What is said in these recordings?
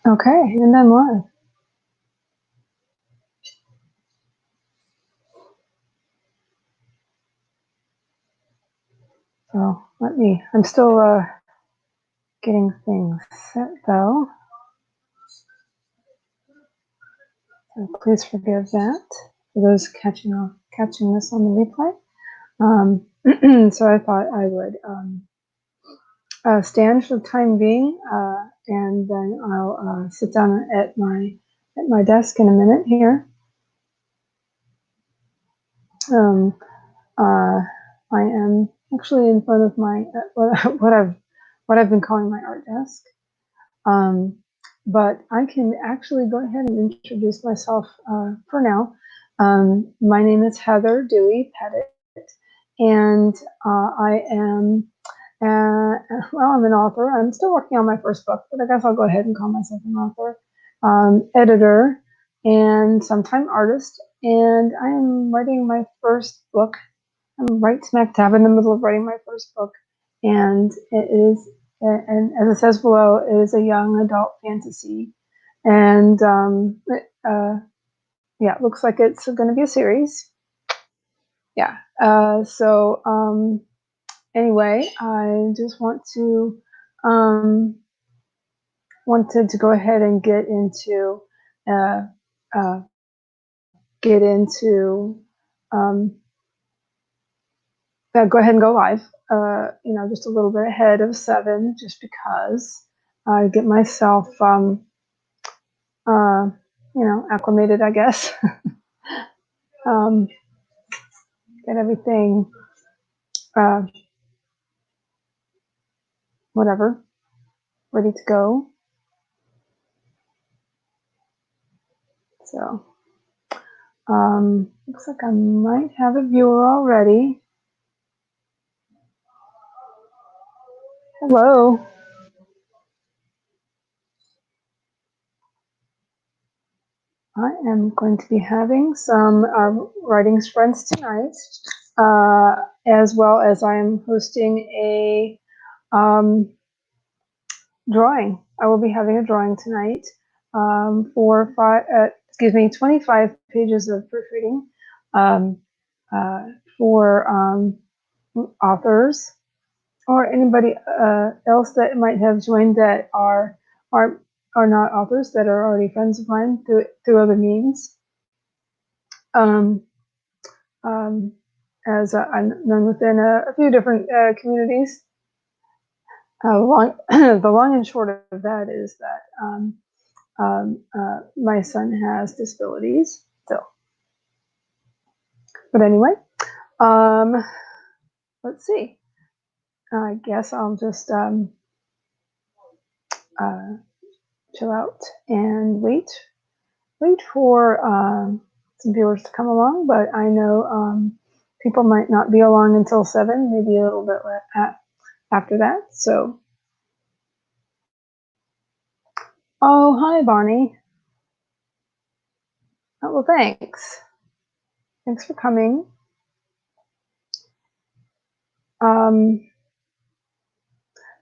Okay, and then live. So I'm still getting things set though. So please forgive that for those catching this on the replay. So I thought I would stand for the time being, and then I'll sit down at my desk in a minute here. I am actually in front of my what I've been calling my art desk. But I can actually go ahead and introduce myself for now. My name is Heather Dewey Pettit, and I am, I'm an author. I'm still working on my first book, but I guess I'll go ahead and call myself an author, editor, and sometime artist. And I am writing my first book. I'm right smack dab in the middle of writing my first book, and it is, and as it says below, it is a young adult fantasy, and yeah, it looks like it's going to be a series. Yeah. Anyway, I just wanted to go ahead and uh, uh, get into go ahead and go live. Just a little bit ahead of 7, just because I get myself, acclimated, I guess. Get everything, uh, whatever, ready to go. So, looks like I might have a viewer already. Hello. I am going to be having some writing sprints tonight, as well as I am hosting a drawing. I will be having a drawing tonight for 25 pages of proofreading for authors or anybody else that might have joined that are are not authors, that are already friends of mine through other means. As I'm known within a few different communities. The long and short of that is that my son has disabilities. So, but anyway, let's see. I guess I'll just chill out and wait for some viewers to come along. But I know people might not be along until 7, maybe a little bit after that. So, oh, hi, Bonnie. Oh, well, thanks. Thanks for coming.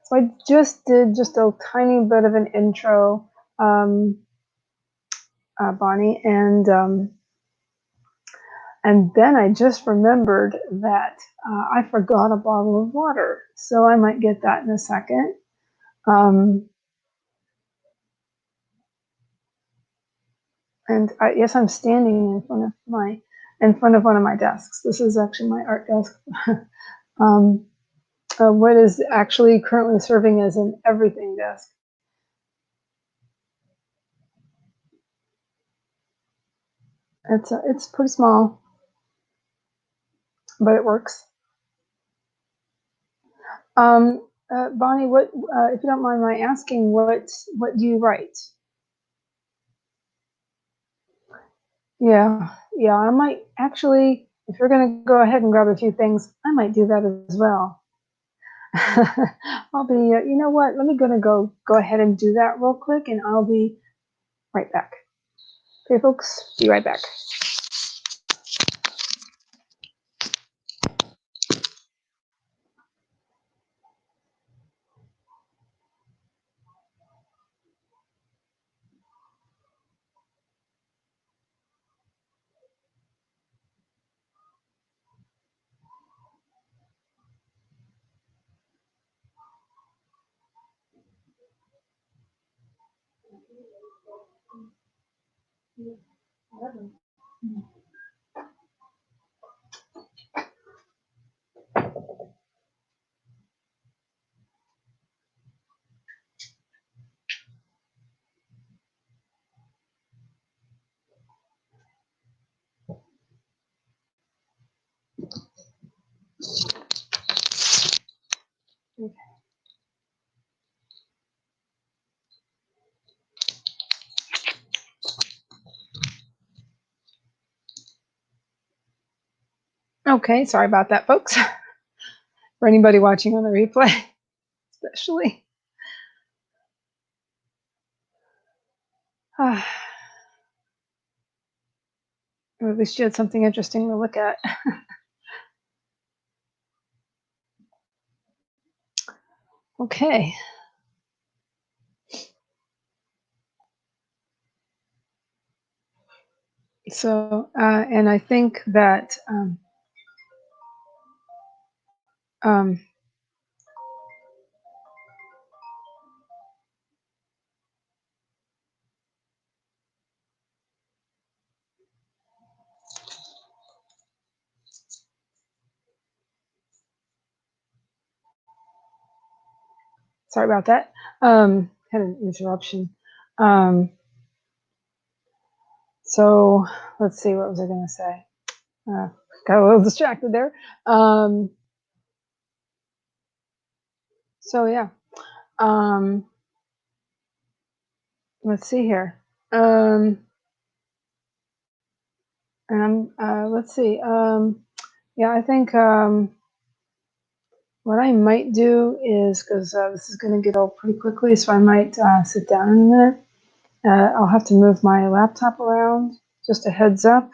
So I just did just a tiny bit of an intro, Bonnie, and then I just remembered that I forgot a bottle of water, so I might get that in a second. And yes, I'm standing in front of one of my desks. This is actually my art desk. What is actually currently serving as an everything desk. It's pretty small, but it works. Bonnie, what if you don't mind my asking, what do you write? Yeah, I might actually, if you're gonna go ahead and grab a few things, I might do that as well. I'll be, you know what? Let me go ahead and do that real quick, and I'll be right back. Okay, folks, be right back. Okay, sorry about that, folks. For anybody watching on the replay, especially. Or at least you had something interesting to look at. Okay. So, and I think that sorry about that. Had an interruption. So let's see, what was I going to say? Got a little distracted there. So yeah. Let's see here. And let's see. Yeah, I think what I might do is, because this is going to get old pretty quickly, so I might sit down in a minute. I'll have to move my laptop around, just a heads up.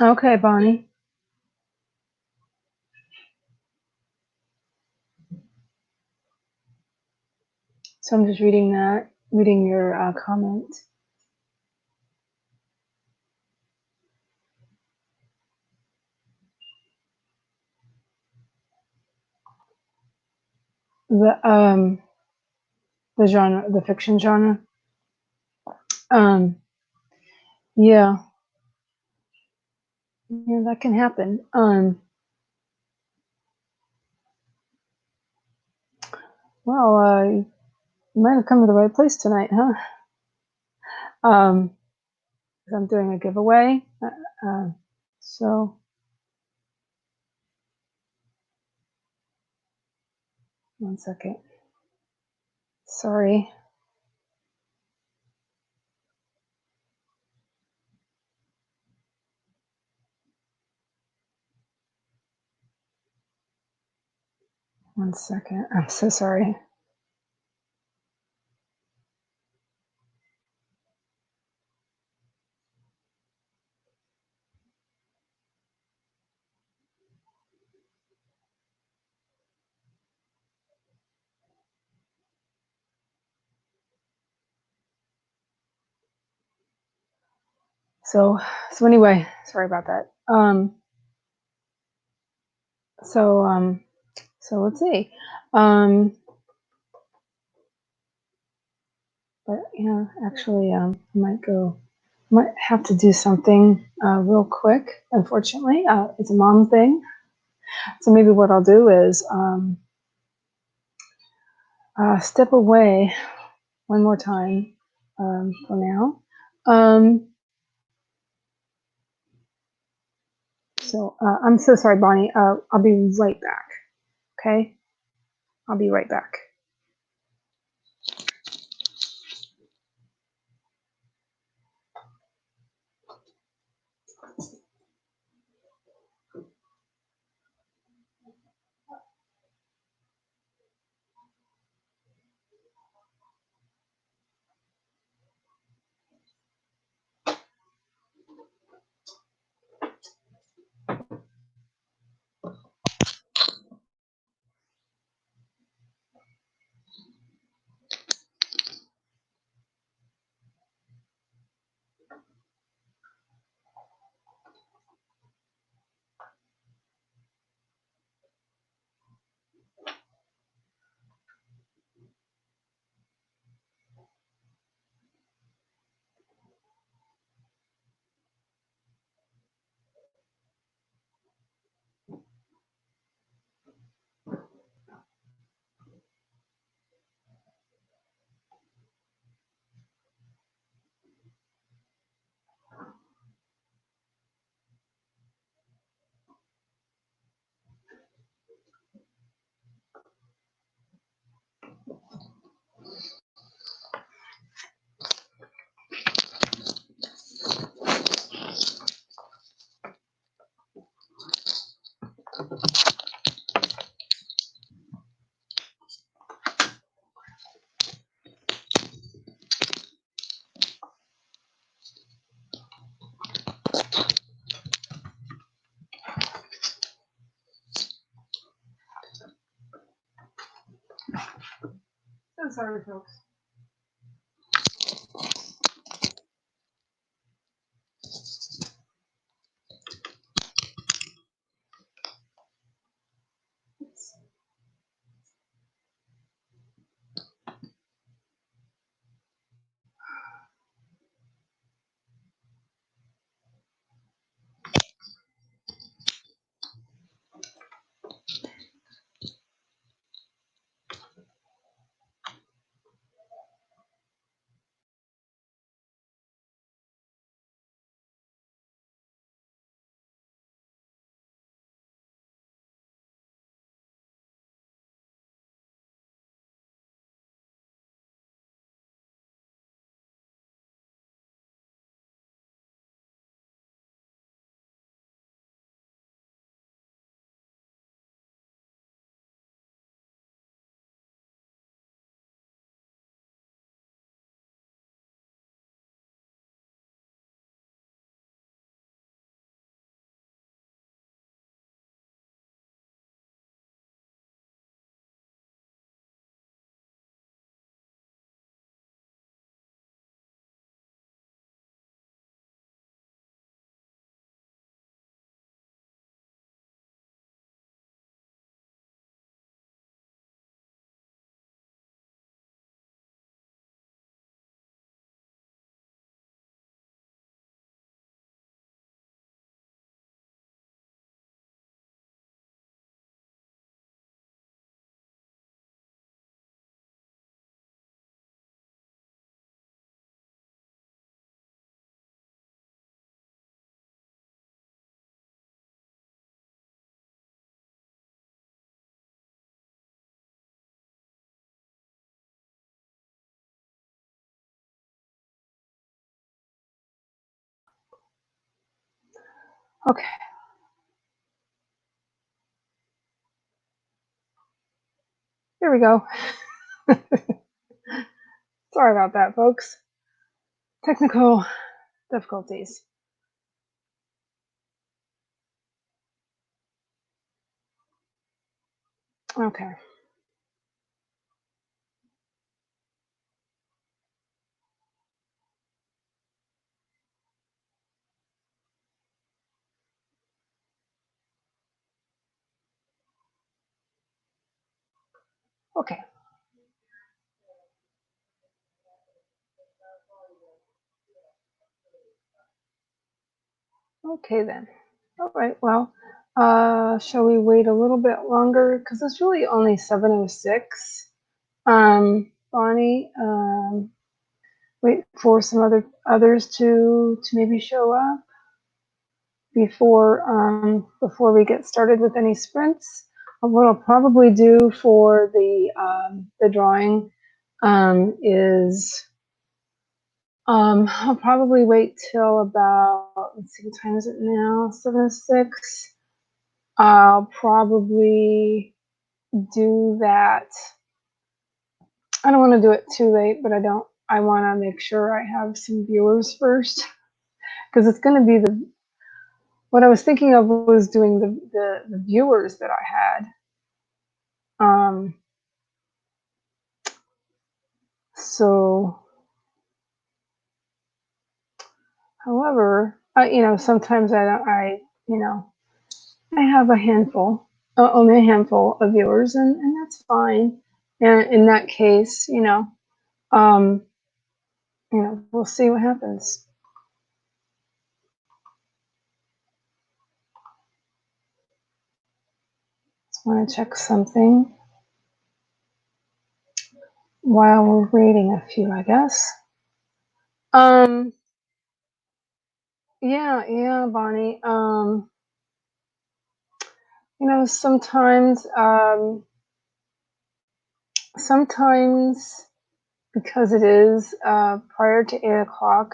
Okay, Bonnie. So I'm just reading your comment. The genre, the fiction genre. Yeah, that can happen. Well, you might have come to the right place tonight, huh? I'm doing a giveaway. So one second. Sorry. One second. I'm so sorry. So anyway, sorry about that. So let's see. But yeah, actually, I might have to do something real quick. Unfortunately, it's a mom thing. So maybe what I'll do is step away one more time for now. So I'm so sorry, Bonnie. I'll be right back. Okay, I'll be right back. sorry, folks. Okay. Here we go. Sorry about that, folks. Technical difficulties. Okay. Okay. Okay then. All right. Well, shall we wait a little bit longer? Because it's really only 7:06. Bonnie, wait for some others to maybe show up before we get started with any sprints. What I'll probably do for the drawing is I'll probably wait till about, let's see, what time is it now? 7:06. I'll probably do that. I don't want to do it too late, but I want to make sure I have some viewers first because it's going to be what I was thinking of was doing the viewers that I had. So, however, sometimes I have only a handful of viewers, and that's fine. And in that case, we'll see what happens. Just want to check something while we're waiting a few, I guess. Yeah, Bonnie. Sometimes because it is prior to 8 o'clock,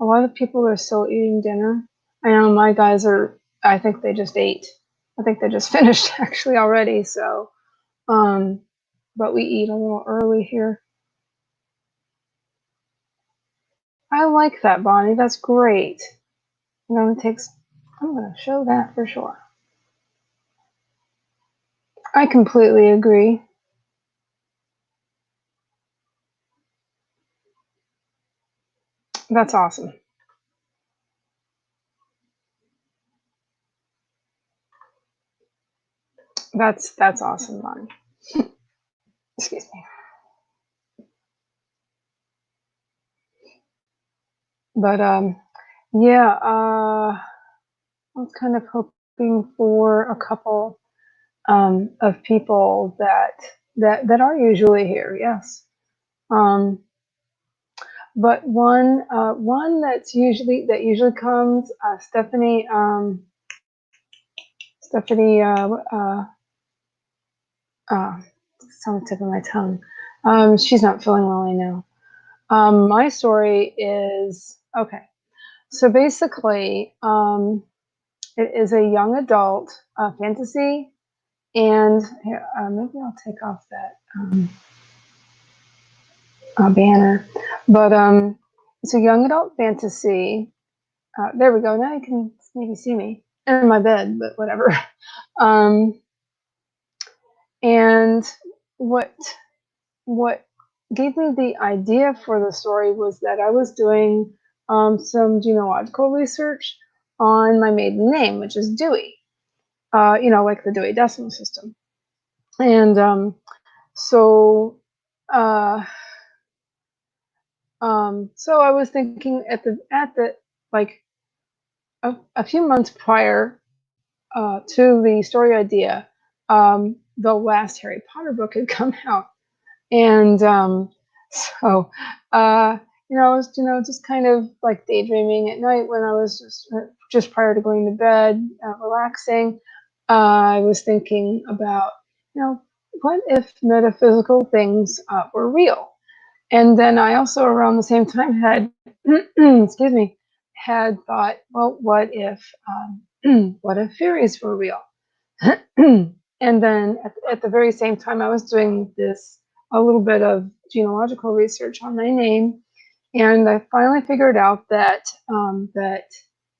a lot of people are still eating dinner. I know my guys I think they just ate. I think they just finished actually already. So, but we eat a little early here. I like that, Bonnie. That's great. I'm going to show that for sure. I completely agree. That's awesome. That's awesome, Bonnie. Excuse me. But yeah, I was kind of hoping for a couple of people that are usually here. Yes. Um, but one that usually comes, Stephanie, it's on the tip of my tongue. She's not feeling well, I know. My story is okay. So basically, it is a young adult fantasy, and here, maybe I'll take off that banner. But it's a young adult fantasy. There we go. Now you can maybe see me in my bed, but whatever. Um, and what what gave me the idea for the story was that I was doing some genealogical research on my maiden name, which is Dewey. Like the Dewey Decimal System. And so, uh, so I was thinking at the like a few months prior to the story idea, the last Harry Potter book had come out, and so uh, I was just kind of like daydreaming at night when I was just prior to going to bed, relaxing. I was thinking about what if metaphysical things were real, and then I also around the same time had excuse me had thought, well, what if fairies were real? And then at the very same time, I was doing this a little bit of genealogical research on my name, and I finally figured out that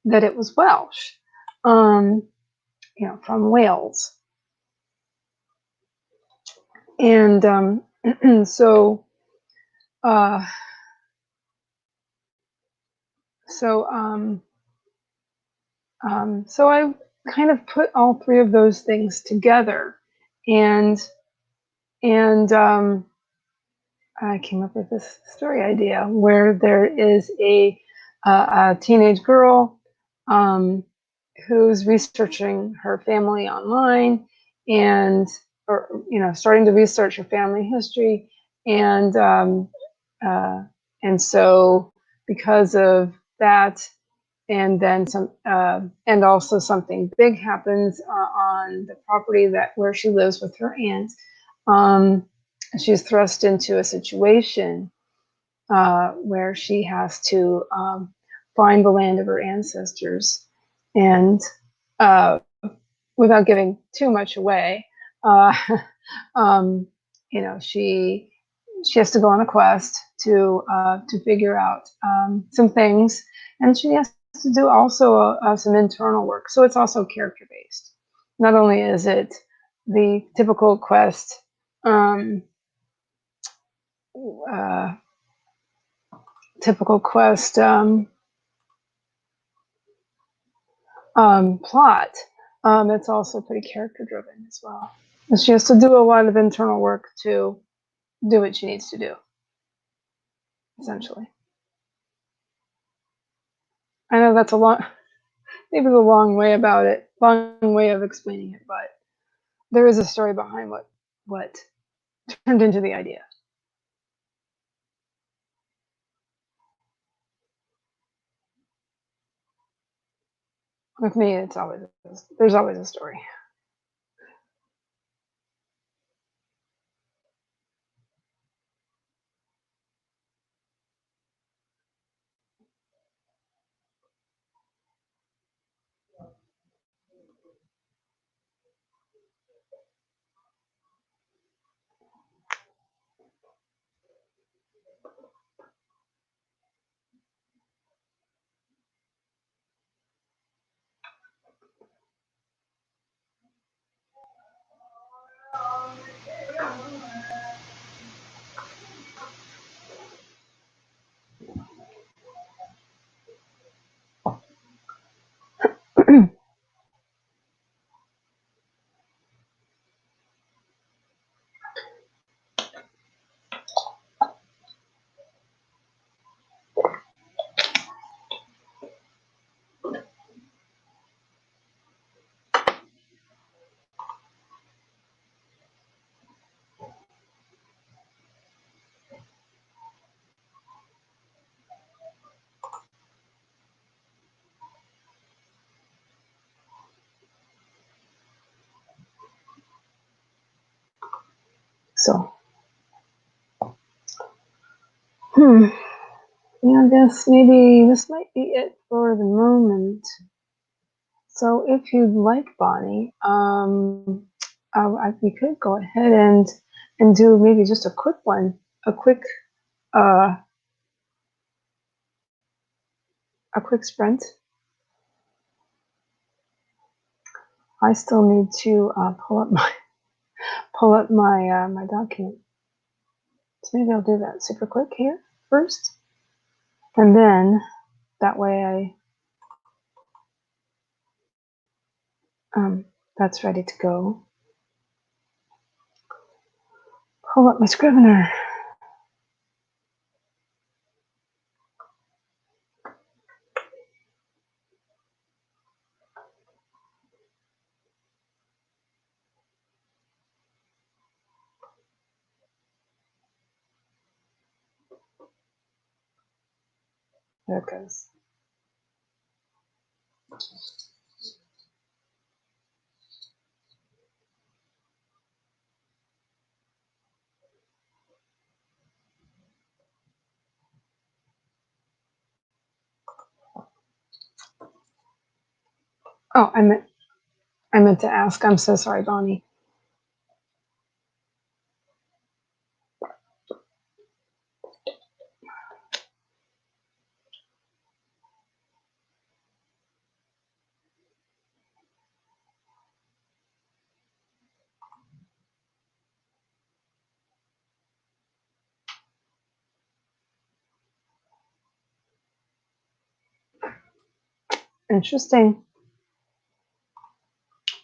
it was Welsh, um, from Wales, and so uh, so so I kind of put all three of those things together, and and I came up with this story idea where there is a teenage girl um, who's researching her family online, and or starting to research her family history, and uh, and so because of that, and then some, and also something big happens on the property that where she lives with her aunt. Um, she's thrust into a situation where she has to find the land of her ancestors, and uh, without giving too much away, uh, um, she has to go on a quest to figure out some things, and she has to do also some internal work. So it's also character based. Not only is it the typical quest um, uh, typical quest plot, it's also pretty character driven as well. And she has to do a lot of internal work to do what she needs to do, essentially. I know that's maybe the long way of explaining it, but there is a story behind what turned into the idea. With me, there's always a story. So, yeah, I guess maybe this might be it for the moment. So if you'd like, Bonnie, we could go ahead and do maybe just a quick one, uh, a quick sprint. I still need to pull up my document. So maybe I'll do that super quick here first, and then that way that's ready to go. Pull up my Scrivener. There it goes. Oh, I meant to ask. I'm so sorry, Bonnie. Interesting.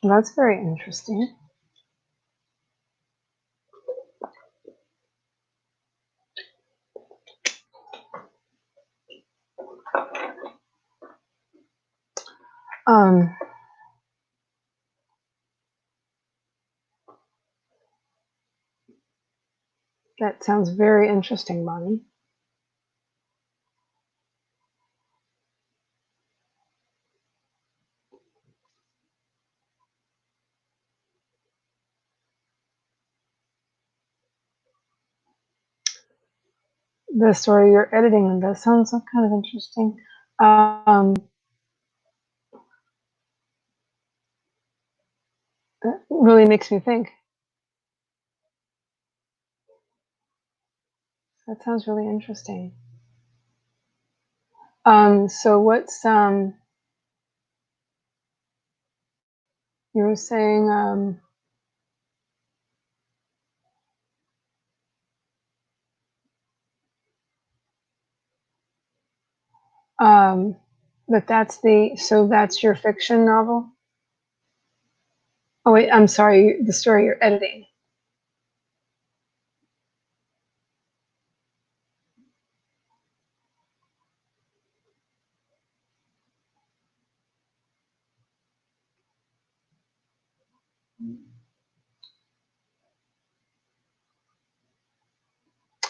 That's very interesting. Um, that sounds very interesting, Bonnie. The story you're editing, that sounds kind of interesting. That really makes me think. That sounds really interesting. So what's you were saying that's your fiction novel? Oh wait, I'm sorry, the story you're editing.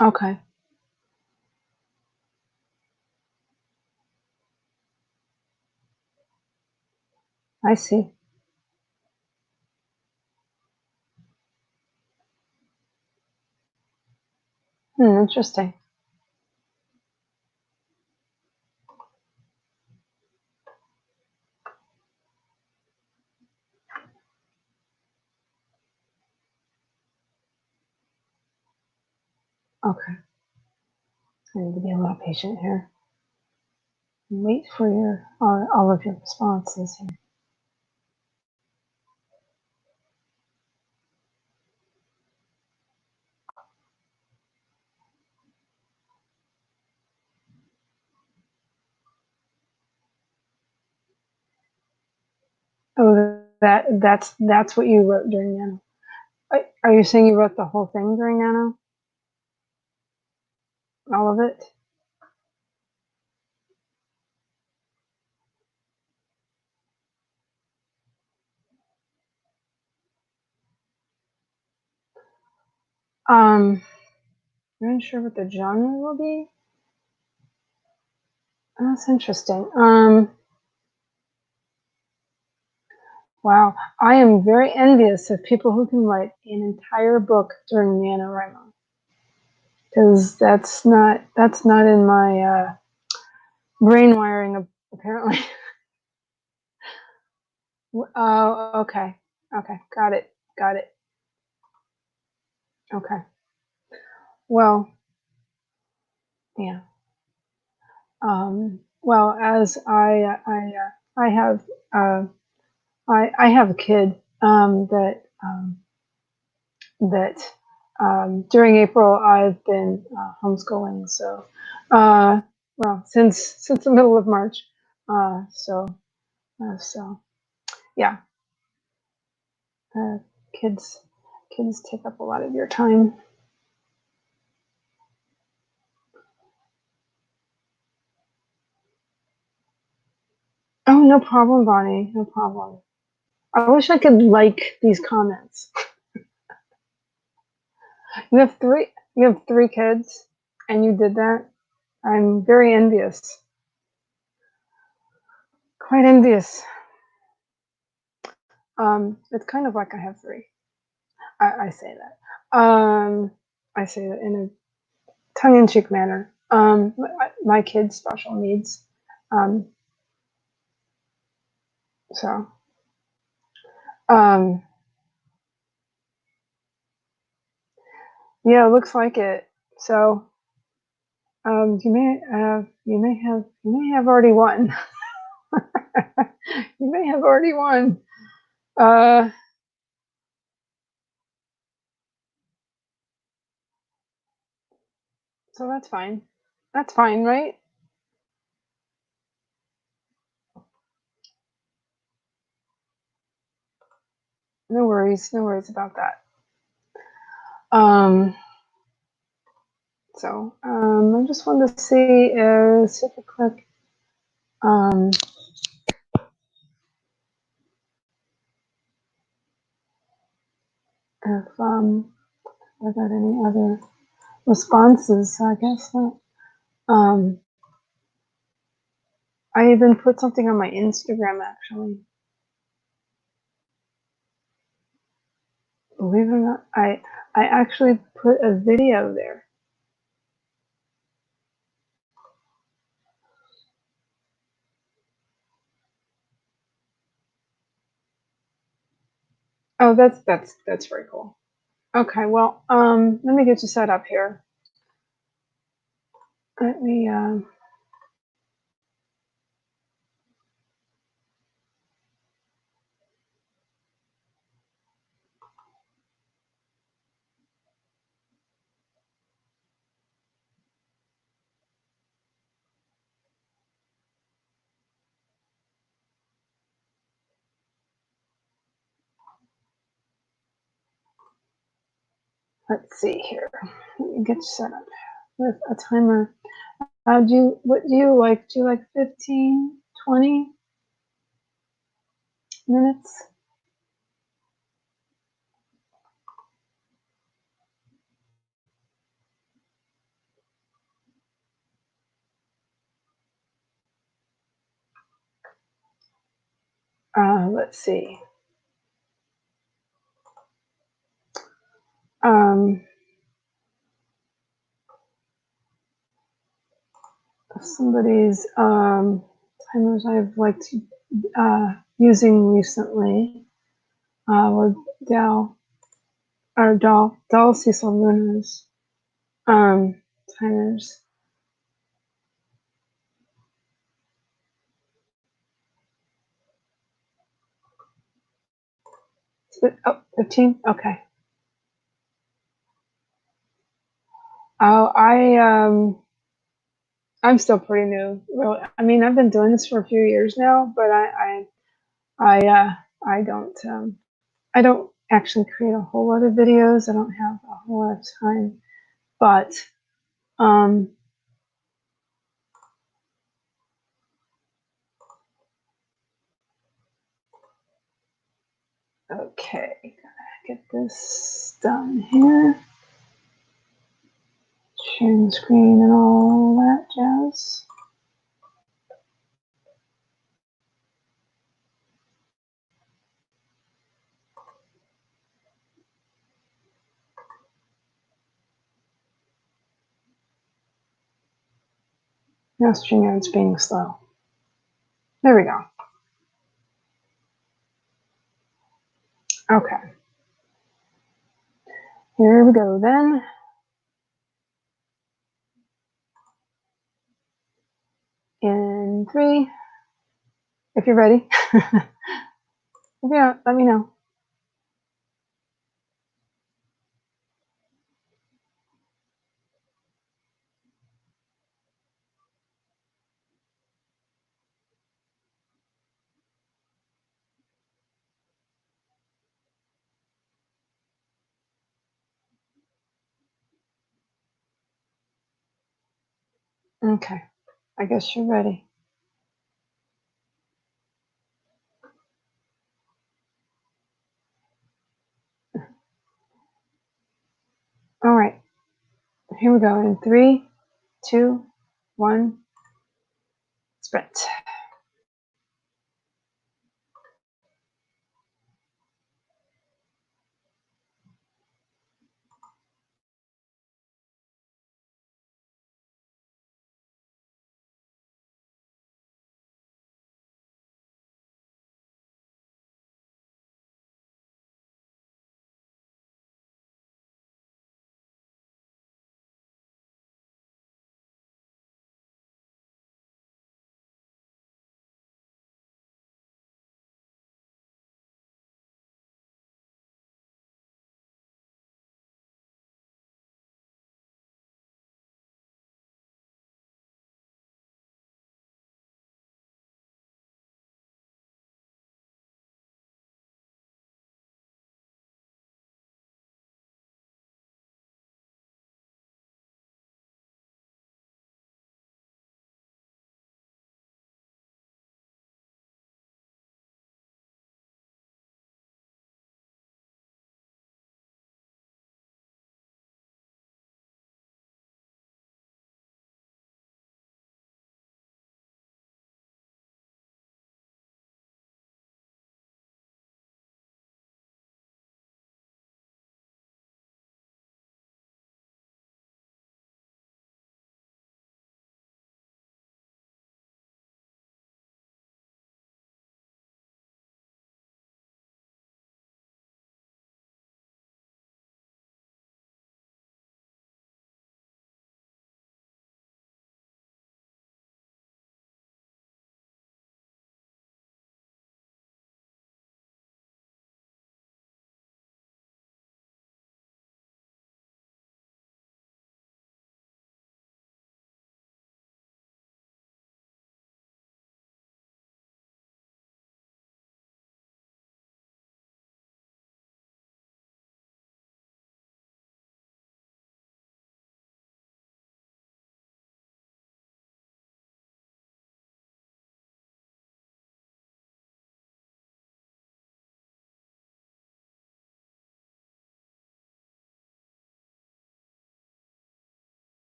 Okay, I see. Interesting. Okay, I need to be a little patient here. Wait for your all of your responses here. Oh, that's what you wrote during Nano. Are you saying you wrote the whole thing during Nano? All of it? You're unsure what the genre will be? That's interesting. Wow, I am very envious of people who can write an entire book during NaNoWriMo, because that's not in my brain wiring apparently. Oh, okay, okay, got it. Okay, well, yeah. Well, as I have uh, I have a kid that during April I've been homeschooling. So, well, since the middle of March. So yeah, uh, kids kids take up a lot of your time. Oh, no problem, Bonnie. No problem. I wish I could like these comments. You have three. You have three kids, and you did that. I'm very envious. Quite envious. It's kind of like I have three. I say that. I say that in a tongue-in-cheek manner. My kids' special needs. Um, so, um, yeah, it looks like it. So, you may have already won. You may have already won. Uh, so that's fine. That's fine, right? No worries. No worries about that. Um, I just wanted to see if I click, um, if I got any other responses. I guess not. Um, I even put something on my Instagram actually. Believe it or not, I actually put a video there. Oh, that's very cool. Okay, well, let me get you set up here. Let me let's see here. Let me get you set up with a timer. What do you like? Do you like 15, 20 minutes? Let's see. Um, somebody's timers I've liked using recently were Dal or Dal Cecil Luna's timers. Oh, 15? Okay. Oh, I'm still pretty new. Well, I mean, I've been doing this for a few years now, but I I don't actually create a whole lot of videos. I don't have a whole lot of time, but um, okay, gotta get this done here. Sharing the screen and all that jazz. Now StreamYard's being slow. There we go. Okay. Here we go then. In 3, if you're ready. If you're not, let me know. Okay, I guess you're ready. All right, here we go. In 3, 2, 1, sprint.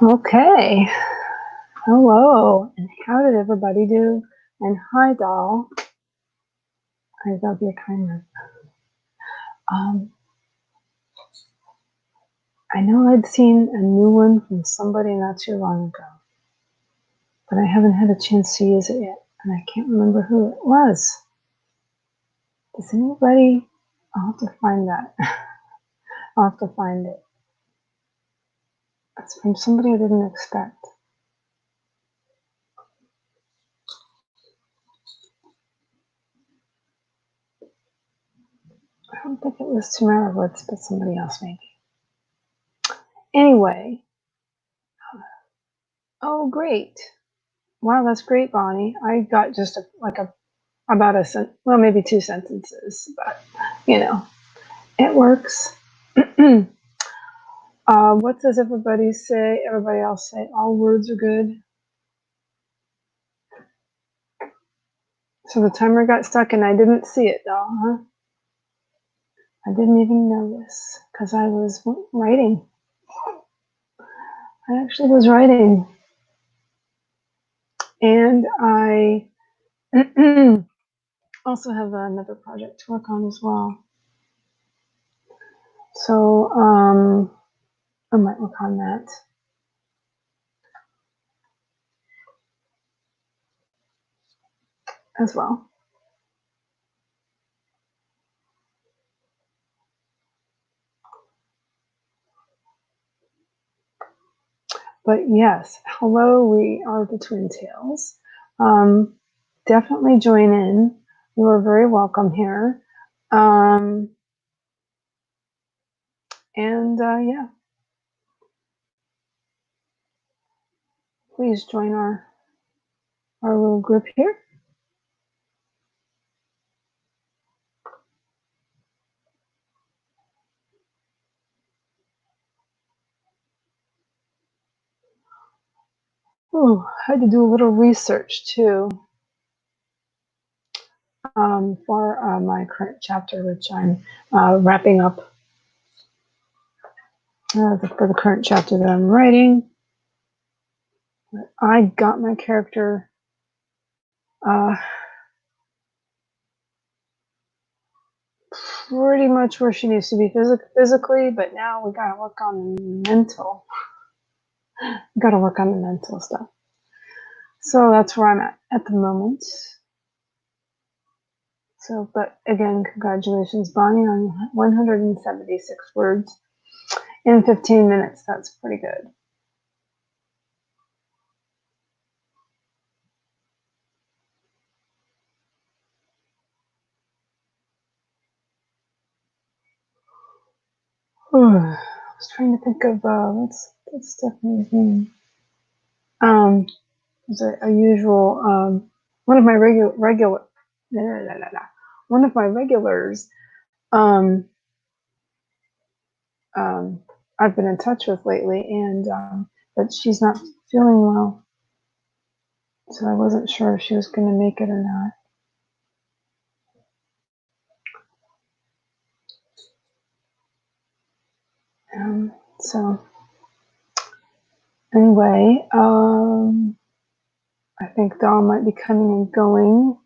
Okay. Hello. And how did everybody do? And hi, doll. I love your kindness. I know I'd seen a new one from somebody not too long ago, but I haven't had a chance to use it yet, and I can't remember who it was. Does anybody? I'll have to find that. I'll have to find it. It's from somebody I didn't expect. I don't think it was Tamara Woods, but somebody else maybe. Anyway. Oh, great. Wow, that's great, Bonnie. I got just about well, maybe 2 sentences, but you know, it works. What does everybody say? Everybody else say all words are good. So the timer got stuck and I didn't see it though, huh? I didn't even notice because I was writing. I actually was writing. And I also have another project to work on as well. So I might work on that as well. But yes, hello, we are the Twin Tails. Definitely join in. You are very welcome here. And yeah, please join our little group here. Oh, I had to do a little research too for my current chapter, which I'm wrapping up for the current chapter that I'm writing. I got my character pretty much where she needs to be physically, but now we gotta work on mental. We gotta work on the mental stuff. So that's where I'm at the moment. So, but again, congratulations, Bonnie, on 176 words in 15 minutes. That's pretty good. I was trying to think of what's Stephanie's name. It's a usual one of my one of my regulars. I've been in touch with lately, and but she's not feeling well, so I wasn't sure if she was going to make it or not. So anyway, I think Dawn might be coming and going.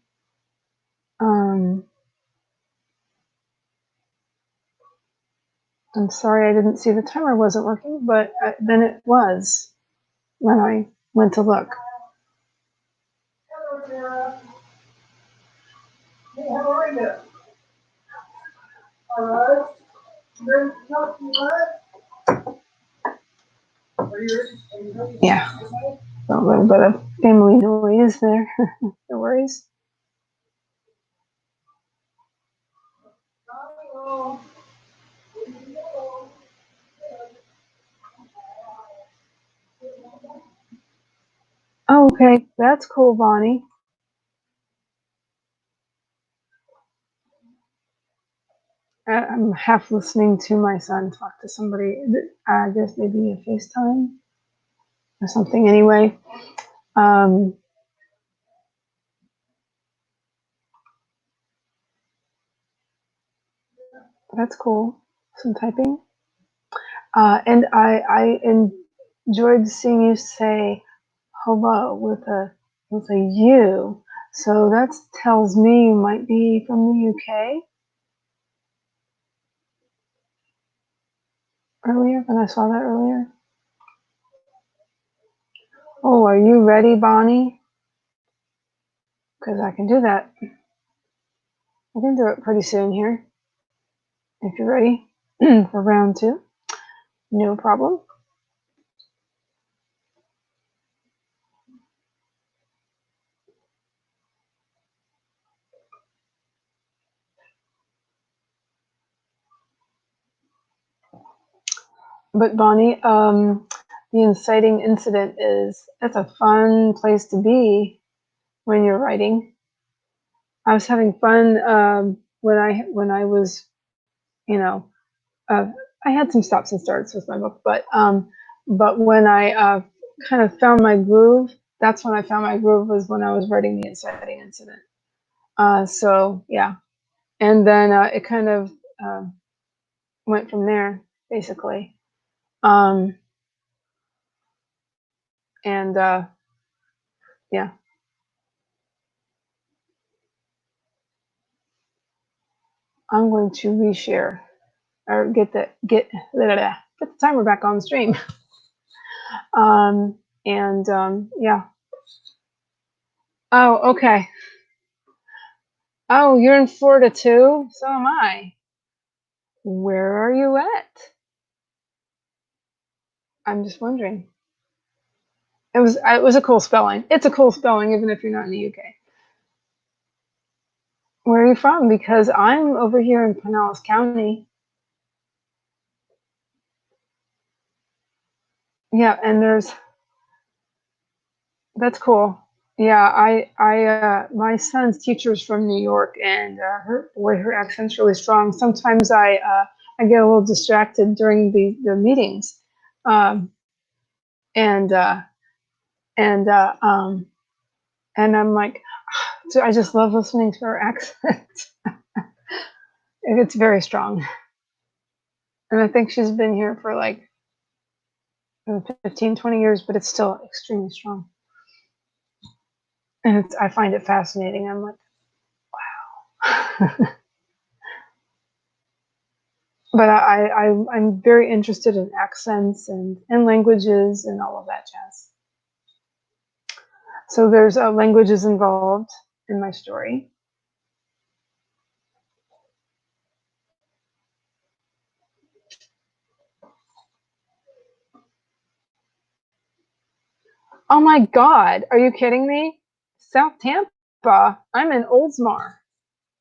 I'm sorry I didn't see the timer wasn't working, but then it was when I went to look. Hello, Sarah. Hey, how are you? All right. Yeah, a little bit of family noise there. No worries. Oh, okay, that's cool, Bonnie. I'm half listening to my son talk to somebody. I guess maybe a FaceTime or something. Anyway, that's cool. Some typing. And enjoyed seeing you say hello with a U. So that tells me you might be from the UK. Earlier, when I saw that earlier. Oh, are you ready, Bonnie? Because I can do that. I can do it pretty soon here. If you're ready for round 2, no problem. But Bonnie, the inciting incident that's a fun place to be when you're writing. I was having fun when I was, you know, uh, I had some stops and starts with my book, but when I kind of found my groove, that's when I found my groove was when I was writing the inciting incident. So yeah, and then it kind of uh, went from there basically. Um, and yeah, I'm going to reshare or get the timer back on the stream. And yeah. Oh, okay. Oh, you're in Florida too? So am I. Where are you at? I'm just wondering. It was a cool spelling. It's a cool spelling, even if you're not in the UK. Where are you from? Because I'm over here in Pinellas County. Yeah, and that's cool. Yeah, my son's teacher's from New York, and her accent's really strong. Sometimes I get a little distracted during the meetings, um, and uh, and uh, um, and I'm like, so I just love listening to her accent. It's very strong, and I think she's been here for like 15, 20 years, but it's still extremely strong, and I find it fascinating. I'm like, wow. But I'm very interested in accents and languages and all of that jazz. So there's languages involved in my story. Oh my God, are you kidding me? South Tampa. I'm in Oldsmar.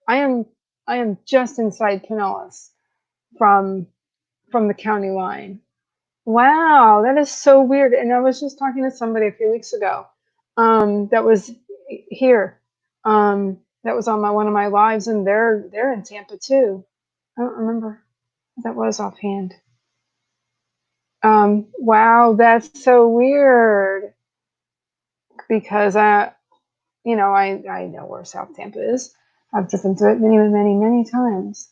I am I am just inside Pinellas from the county line. Wow, that is so weird. And I was just talking to somebody a few weeks ago, that was here, that was on one of my lives, and they're in Tampa too. I don't remember what that was offhand. Wow, that's so weird because I know where South Tampa is. I've driven through it many, many, many times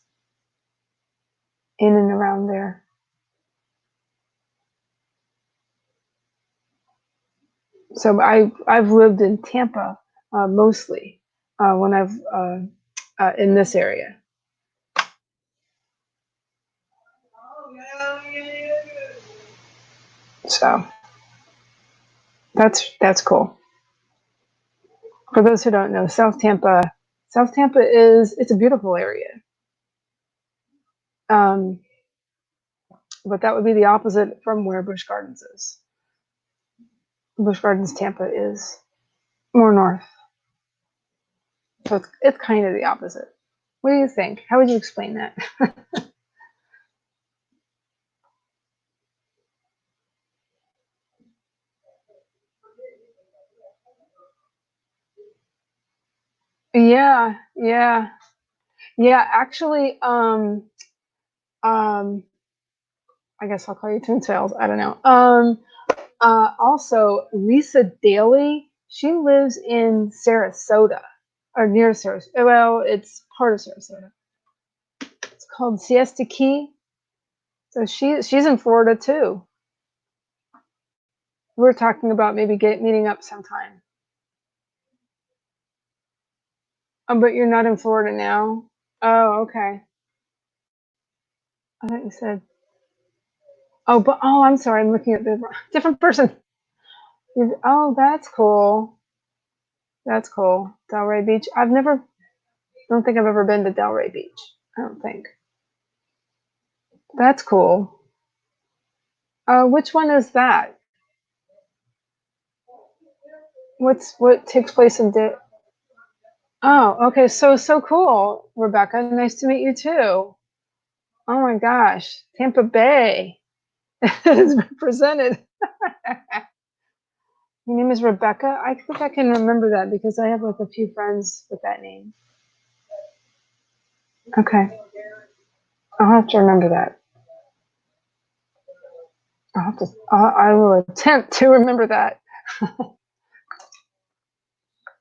in and around there. So I've lived in Tampa mostly when I've in this area. So that's cool. For those who don't know, South Tampa it's a beautiful area. Um, but that would be the opposite from where Busch Gardens is. Busch Gardens, Tampa is more north, so it's kind of the opposite. What do you think? How would you explain that? Yeah, yeah, yeah. Actually, um, I guess I'll call you Twin Tails. I don't know. Also, Lisa Daly, she lives in Sarasota or near Sarasota. Well, it's part of Sarasota. It's called Siesta Key. So she's in Florida too. we're talking about maybe meeting up sometime. But you're not in Florida now. Oh, okay. I thought you said. Oh, but oh, I'm sorry. I'm looking at the different person. Oh, that's cool. That's cool. Delray Beach. Don't think I've ever been to Delray Beach. I don't think. That's cool. Which one is that? What takes place in Oh, okay. So cool, Rebecca. Nice to meet you too. Oh my gosh, Tampa Bay is represented. Your name is Rebecca. I think I can remember that because I have like a few friends with that name. Okay, I'll have to remember that. I will attempt to remember that.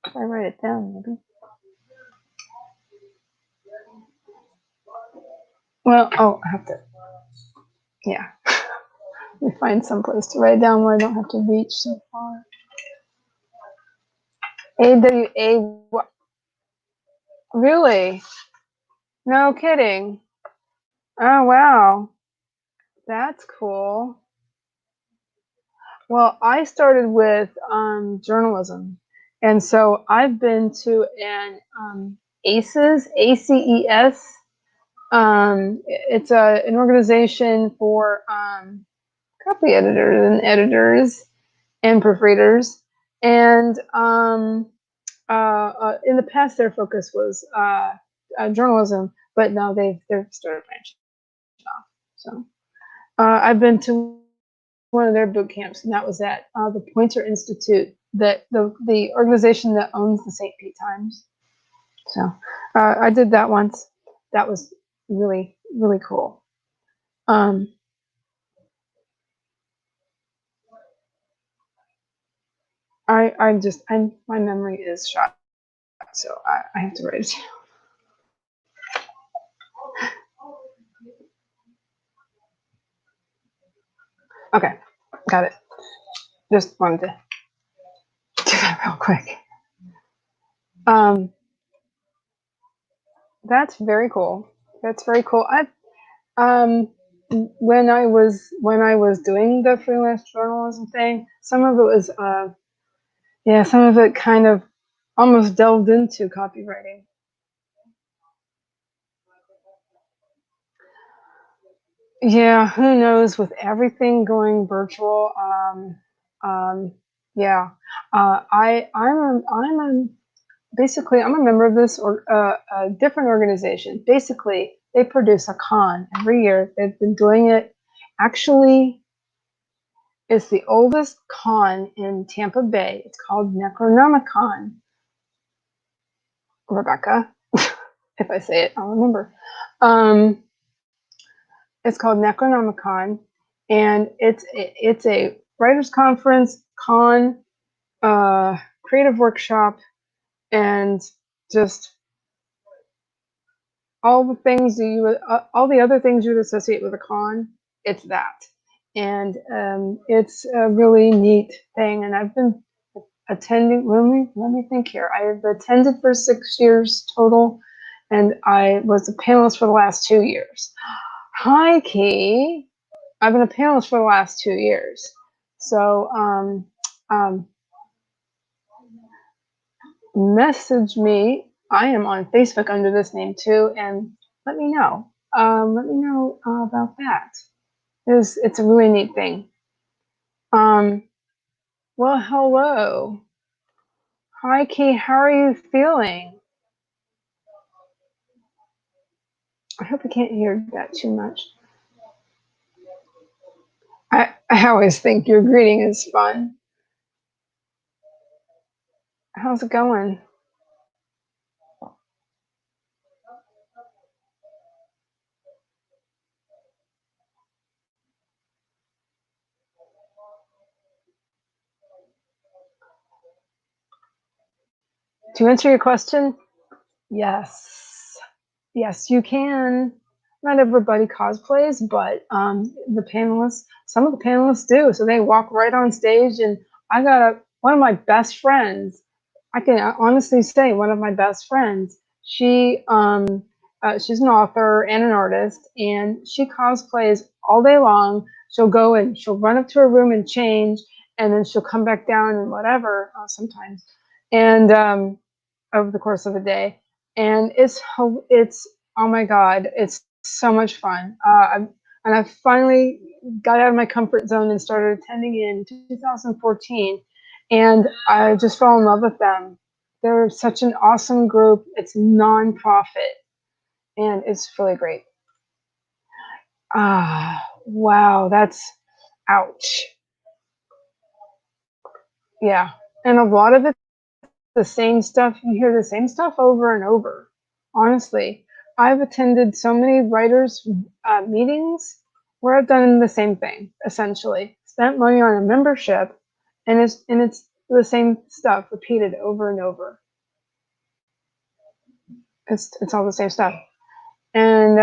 If I write it down, maybe. Well, oh, I have to. Yeah, let me find some place to write it down where I don't have to reach so far. AWA. Really? No kidding. Oh wow, that's cool. Well, I started with journalism, and so I've been to an ACES, ACES. It's an organization for copy editors and proofreaders. And in the past, their focus was journalism, but now they've started branching off. So I've been to one of their boot camps, and that was at the Pointer Institute, that the organization that owns the St. Pete Times. So I did that once. That was really, really cool. I'm my memory is shot, so I have to write it down. Okay, got it. Just wanted to do that real quick. That's very cool. That's very cool. Um, when I was doing the freelance journalism thing, some of it was yeah, some of it kind of almost delved into copywriting. Yeah, who knows with everything going virtual. Um, yeah, I'm basically I'm a member of this or a different organization. Basically, they produce a con every year. They've been doing it. Actually, it's the oldest con in Tampa Bay. It's called Necronomicon. Rebecca, if I say it, I'll remember. Um, it's called Necronomicon, and it's a writers conference, con, creative workshop, and just all the other things you'd associate with a con. It's that, and it's a really neat thing. And I've been attending. Let me think here. I've attended for 6 years total, and I was a panelist for the last 2 years. Hi, Key. I've been a panelist for the last 2 years. So message me. I am on Facebook under this name too, and let me know. Let me know about that. It's a really neat thing. Um, well, hello. Hi, Key. How are you feeling? I hope I can't hear that too much. I always think your greeting is fun. How's it going? To answer your question, yes. Yes, you can. not everybody cosplays, but the panelists, some of the panelists do. So they walk right on stage, and I got one of my best friends. I can honestly say one of my best friends. She's an author and an artist, and she cosplays all day long. She'll go and she'll run up to her room and change, and then she'll come back down and whatever sometimes, and over the course of a day, and it's oh my god, it's so much fun. And I finally got out of my comfort zone and started attending in 2014, and I just fell in love with them. They're such an awesome group. It's nonprofit, and it's really great. Wow, that's ouch. Yeah, and a lot of it's the same stuff. You hear the same stuff over and over. Honestly, I've attended so many writers' meetings where I've done the same thing. Essentially, spent money on a membership, and it's the same stuff repeated over and over. It's all the same stuff. And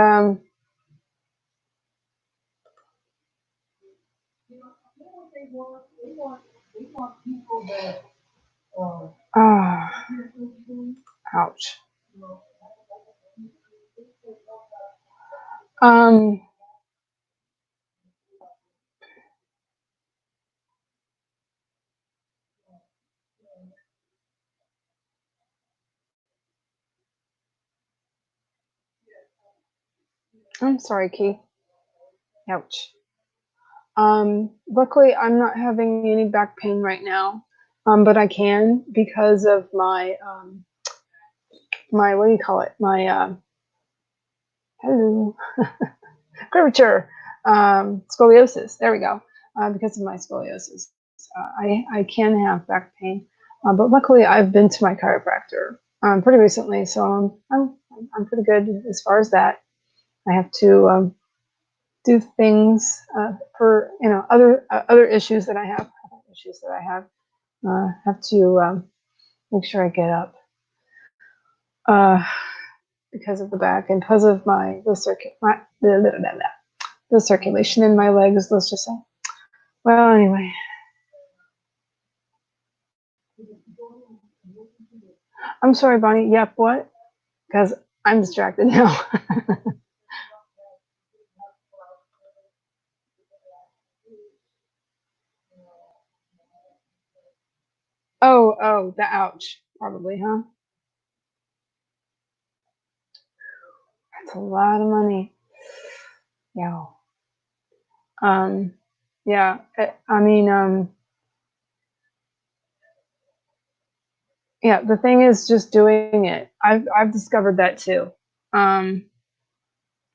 ah, ouch. Um, I'm sorry, Keith. Ouch. Luckily, I'm not having any back pain right now, but I can because of my what do you call it? My hello curvature, scoliosis. There we go. Because of my scoliosis, I can have back pain, but luckily I've been to my chiropractor pretty recently, so I'm pretty good as far as that. I have to do things for other issues that I have. Have to make sure I get up uh, because of the back and because of the circulation in my legs. Let's just say. Well, anyway, I'm sorry, Bonnie. Yep. What? Because I'm distracted now. Oh, the ouch. Probably, huh? That's a lot of money. Yeah. Um. Yeah. I mean, yeah. The thing is, just doing it. I've discovered that too. Um.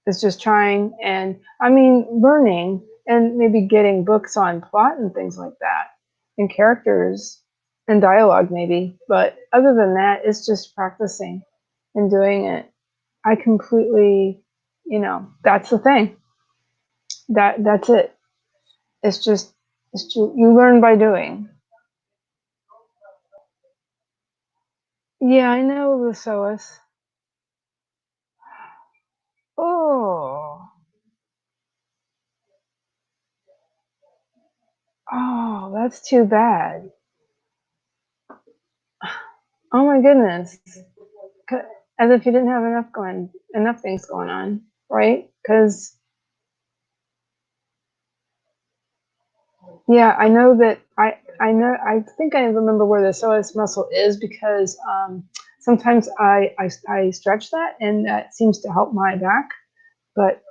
It's just trying, and I mean, learning and maybe getting books on plot and things like that, and characters and dialogue maybe. But other than that, it's just practicing and doing it. I completely, that's the thing. That's it. It's just you learn by doing. Yeah, I know the SOAS. Oh, oh, that's too bad. Oh my goodness. As if you didn't have enough things going on, right? Because yeah, I know that I think I remember where the psoas muscle is because sometimes I stretch that and that seems to help my back. But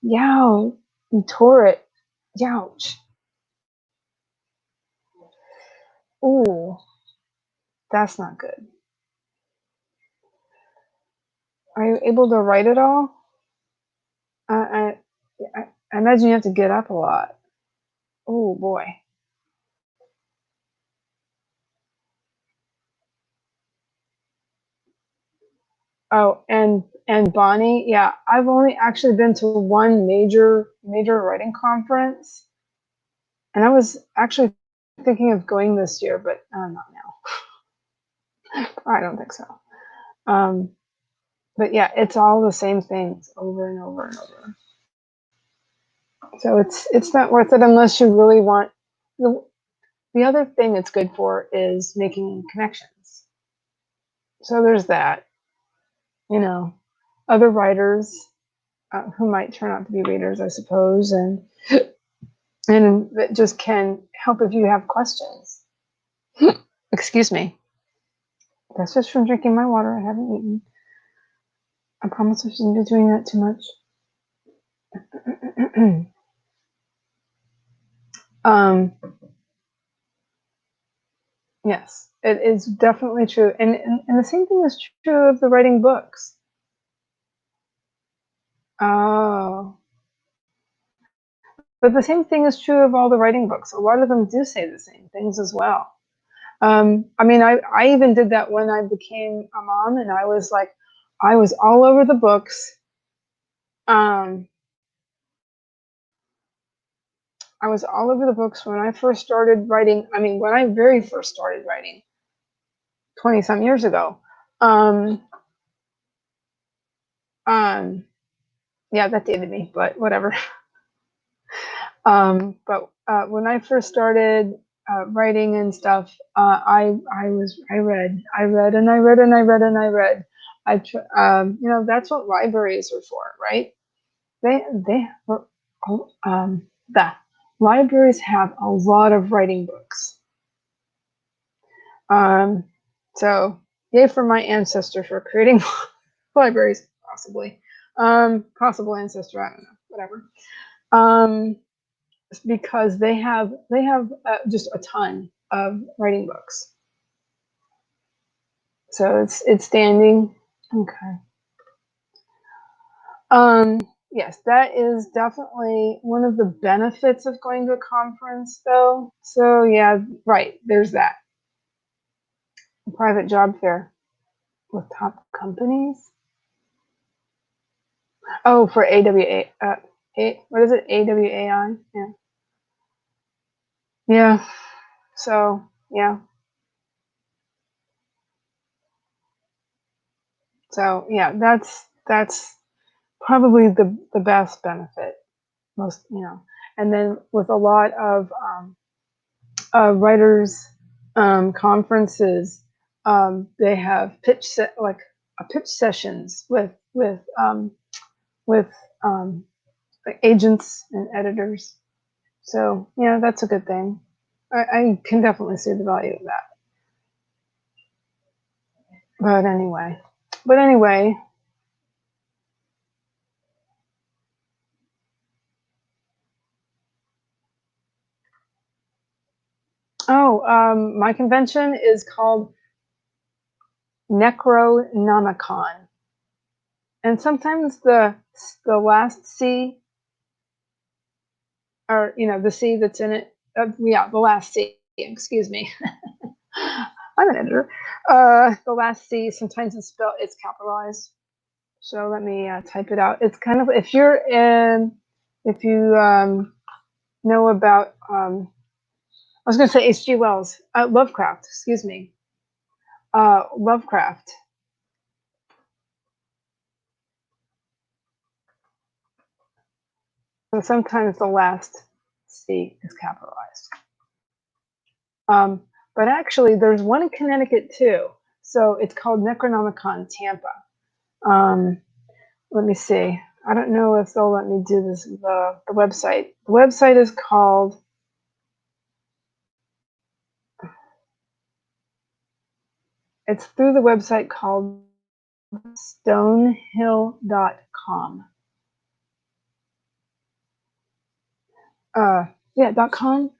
yow, you tore it. Youch. Ooh, that's not good. Are you able to write it all? I, I imagine you have to get up a lot. Oh boy. Oh, and Bonnie, yeah, I've only actually been to one major writing conference, and I was actually thinking of going this year, but not now. I don't think so. Um, But yeah, it's all the same things over and over and over. So it's not worth it unless you really want. The other thing it's good for is making connections. So there's that. You know, other writers who might turn out to be readers, I suppose, and that just can help if you have questions. Excuse me. That's just from drinking my water. I haven't eaten. I promise I shouldn't be doing that too much. Yes, it is definitely true. And the same thing is true of the writing books. Oh. But the same thing is true of all the writing books. A lot of them do say the same things as well. I mean, I even did that when I became a mom, and I was like, I was all over the books. Um, I was all over the books when I first started writing. I mean, when I very first started writing, 20 some years ago. Um, um, yeah, that dated me, but whatever. But when I first started writing and stuff, I read and I read and I read and I read. You know, that's what libraries are for, right? They the libraries have a lot of writing books. Um, so yay for my ancestor for creating libraries, possibly. Possible ancestor, I don't know, whatever. Um, because they have just a ton of writing books. So it's standing. Okay. Yes, that is definitely one of the benefits of going to a conference, though. So yeah, right. There's that. A private job fair with top companies. Oh, for AWA. What is it? AWAI. Yeah. Yeah. So yeah. So yeah, that's probably the best benefit. Most, you know, and then with a lot of writers conferences, they have pitch sessions with um, like agents and editors. So yeah, that's a good thing. I can definitely see the value of that. But anyway, but anyway. Oh, my convention is called Necronomicon, and sometimes the last C, or you know, the C that's in it. Yeah, the last C. Excuse me. I'm an editor. The last C sometimes it's capitalized. So let me type it out. It's kind of if you know about I was going to say H.G. Wells, Lovecraft. Excuse me, Lovecraft. So sometimes the last C is capitalized. Um, but actually, there's one in Connecticut too. So it's called Necronomicon Tampa. Um, let me see. I don't know if they'll let me do this. The website. The website is called. It's through the website called stonehill.com. Yeah, .com.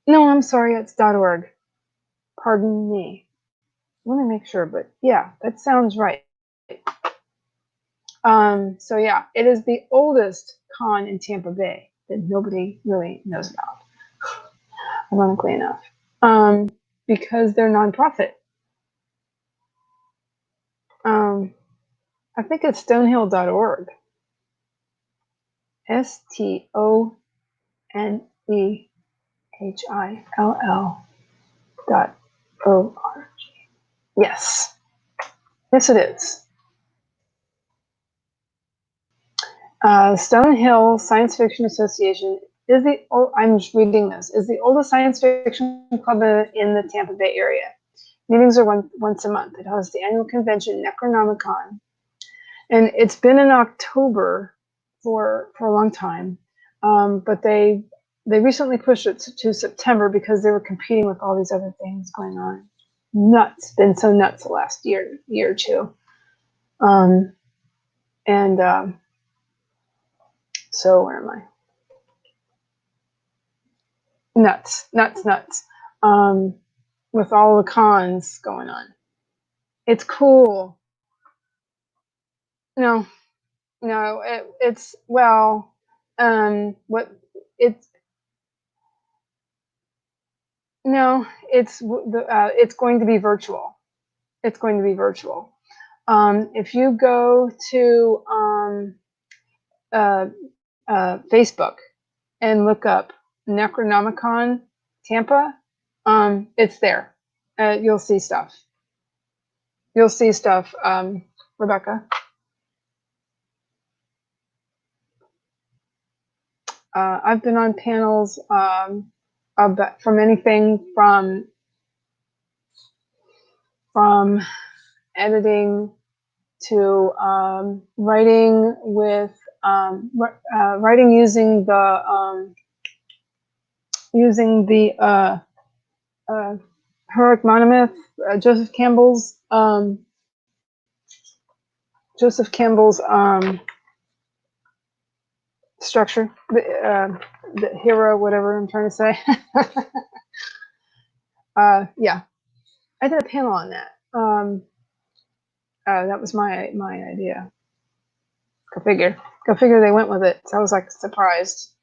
No, I'm sorry, it's .org. Pardon me. Let me make sure, but yeah, that sounds right. So yeah, it is the oldest con in Tampa Bay that nobody really knows about, ironically enough, because they're nonprofit. Um, I think it's stonehill.org. STONEHILL.org. Yes. Yes, it is. Stonehill Science Fiction Association is I'm just reading this, is the oldest science fiction club in the Tampa Bay area. Meetings are once a month. It hosts the annual convention, Necronomicon, and it's been in October for a long time, but they recently pushed it to September because they were competing with all these other things going on. Nuts, been so nuts the last year or two, and so where am I? Nuts. With all the cons going on. It's cool. No, it's well, what it's no, it's going to be virtual. It's going to be virtual. If you go to Facebook and look up Necronomicon Tampa, it's there. You'll see stuff. Rebecca. I've been on panels from anything from editing to writing with writing using the heroic monomyth, Joseph Campbell's structure, the hero, whatever I'm trying to say. Yeah, I did a panel on that. That was my idea. Go figure they went with it. So I was like surprised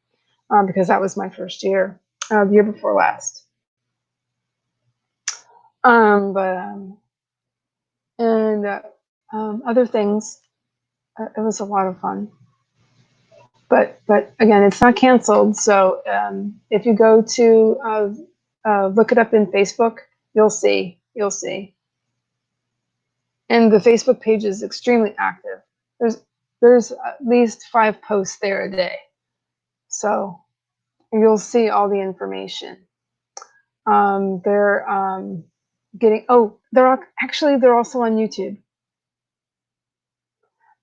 because that was my first year, the year before last. Other things. It was a lot of fun. But again, it's not canceled. So if you go to look it up in Facebook, you'll see. And the Facebook page is extremely active. There's at least 5 posts there a day. So you'll see all the information. They're they're also on YouTube.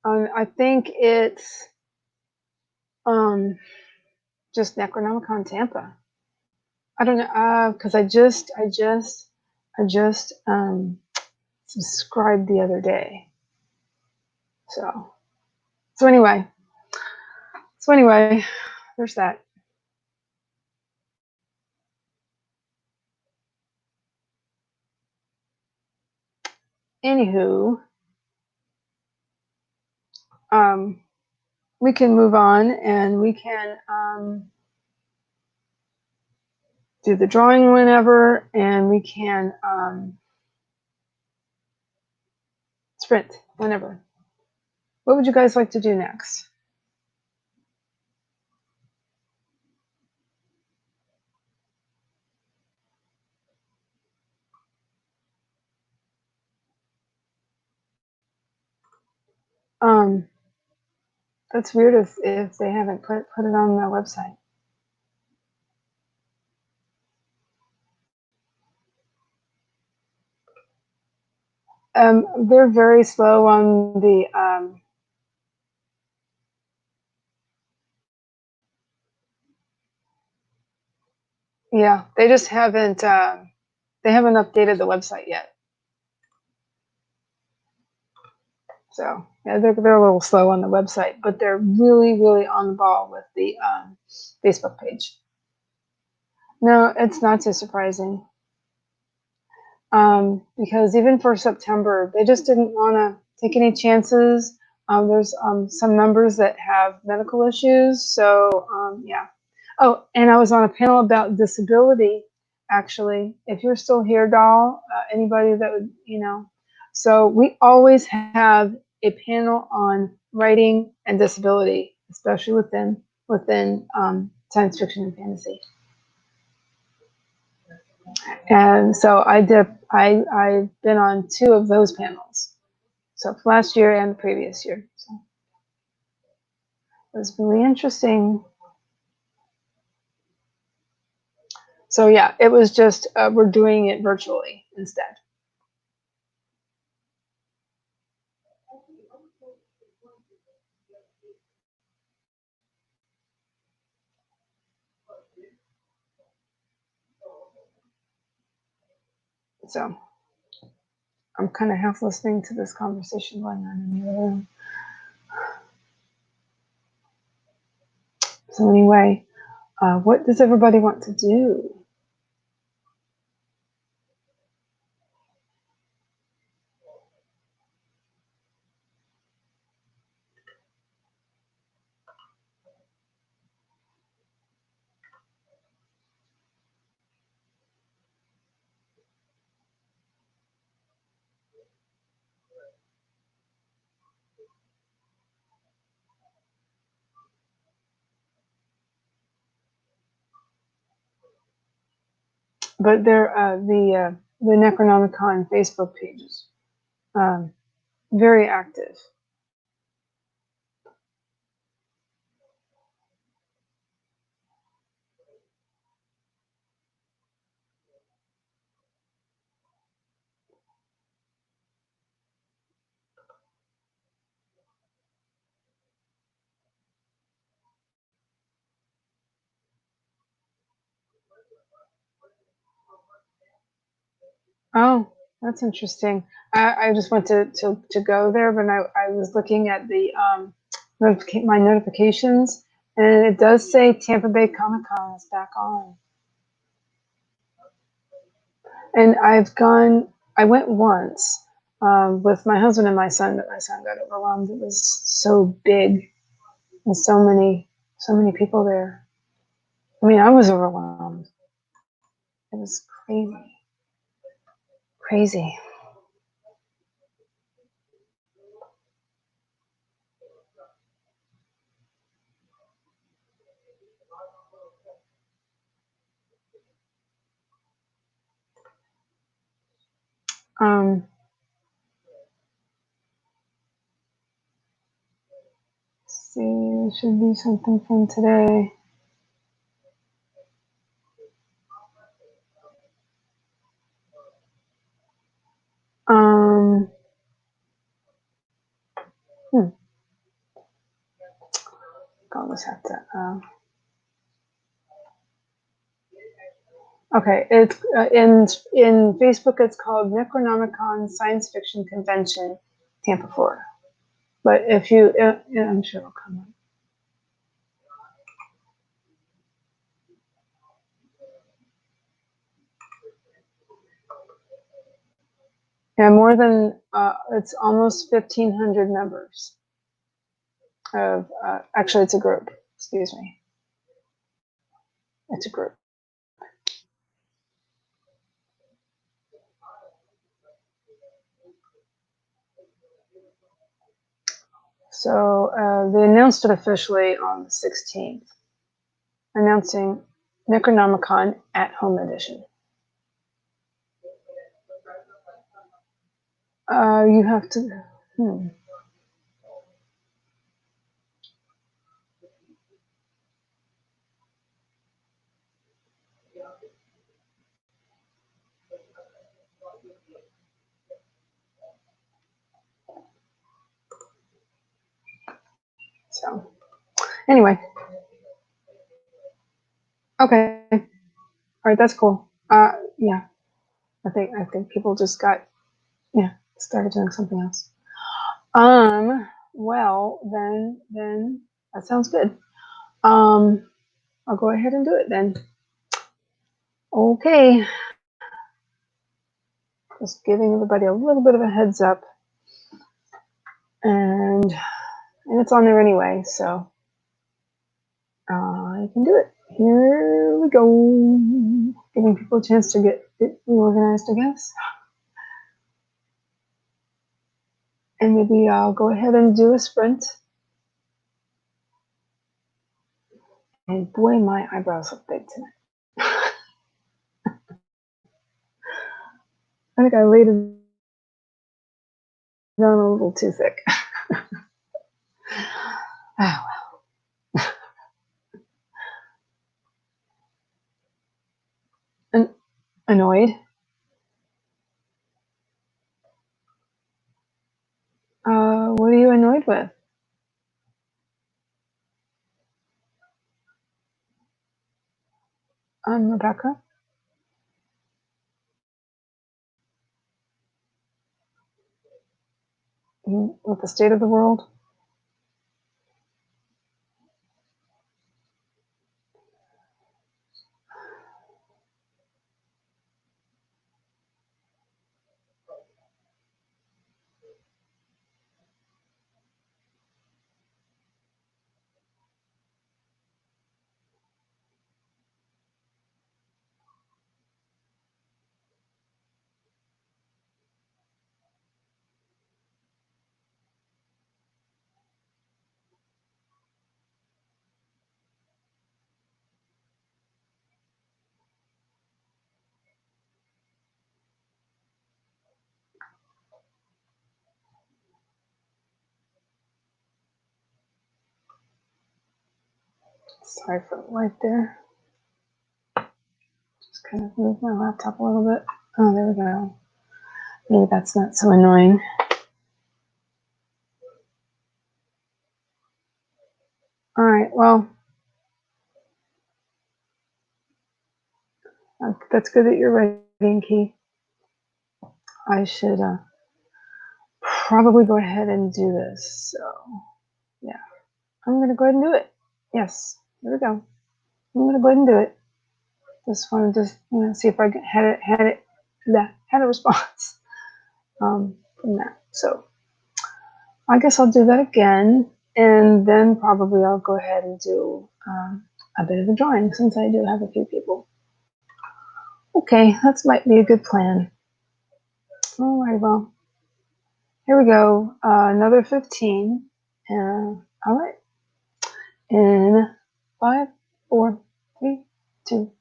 I think it's just Necronomicon Tampa. I don't know, because I just subscribed the other day. So anyway, there's that. Anywho, we can move on and we can do the drawing whenever, and we can sprint whenever. What would you guys like to do next? That's weird if they haven't put it on their website. They're very slow on the yeah, they just haven't updated the website yet. So yeah, they're a little slow on the website, but they're really on the ball with the Facebook page. No, it's not too surprising. Because even for September, they just didn't want to take any chances. There's some members that have medical issues, so yeah. Oh, and I was on a panel about disability, actually. If you're still here, doll, anybody that would, so we always have a panel on writing and disability, especially within science fiction and fantasy. And so I've been on 2 of those panels. So last year and the previous year. So. was really interesting. So yeah, it was just we're doing it virtually instead. So I'm kind of half listening to this conversation going on in the other room. So anyway, what does everybody want to do? But the Necronomicon Facebook pages, very active. Oh, that's interesting. I just went to go there, but I was looking at the my notifications, and it does say Tampa Bay Comic Con is back on. And I went once with my husband and my son, but my son got overwhelmed. It was so big and so many people there. I mean, I was overwhelmed. It was crazy, crazy. Um, see, there should be something from today. Um, hmm. Always have to. Okay, it's in Facebook. It's called Necronomicon Science Fiction Convention, Tampa, Florida. But if you, yeah, I'm sure it'll come up. Yeah, more than it's almost 1,500 members of. Actually, it's a group. Excuse me, it's a group. So they announced it officially on the 16th, announcing Necronomicon at Home Edition. You have to. So anyway, okay, all right, that's cool. Yeah, I think people just got started doing something else. Well, then that sounds good. I'll go ahead and do it then. Okay, just giving everybody a little bit of a heads up, and it's on there anyway, so I can do it. Here we go. Giving people a chance to get it reorganized, I guess. And maybe I'll go ahead and do a sprint. And boy, my eyebrows look big tonight. I think I laid it down a little too thick. Oh well. Annoyed. What are you annoyed with? Rebecca. With the state of the world? Sorry for the light there. Just kind of move my laptop a little bit. Oh, there we go. Maybe that's not so annoying. All right, well, that's good that you're writing, Key. I should probably go ahead and do this. So, yeah, I'm going to go ahead and do it. Yes, there we go. I'm going to go ahead and do it. Just wanted to see if I had a response from that. So I guess I'll do that again, and then probably I'll go ahead and do a bit of a drawing since I do have a few people. Okay, that might be a good plan. All right, well, here we go. Another 15. All right. In 5, 4, 3, 2,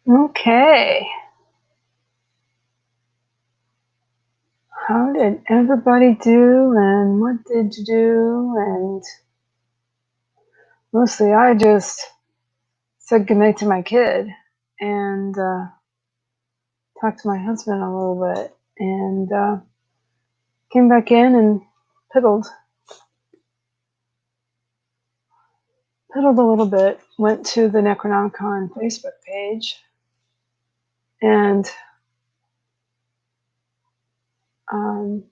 Okay. How did everybody do and what did you do? And mostly I just said goodnight to my kid and talked to my husband a little bit and came back in and piddled. Piddled a little bit, went to the Necronomicon Facebook page and um,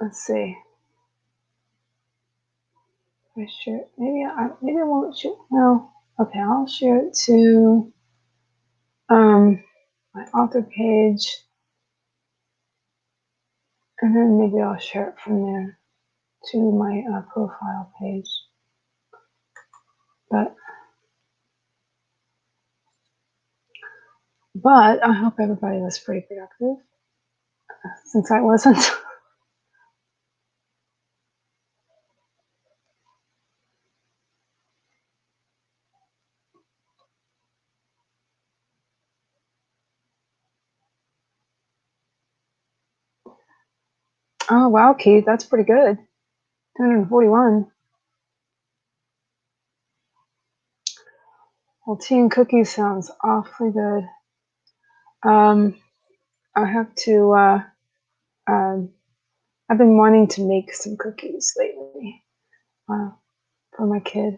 let's see. I share it. Maybe I won't share. No. Okay, I'll share it to my author page, and then maybe I'll share it from there to my profile page. But I hope everybody was pretty productive since I wasn't. Oh wow, Keith, that's pretty good. 241. Well, tea and cookies sounds awfully good. I have to. I've been wanting to make some cookies lately for my kid.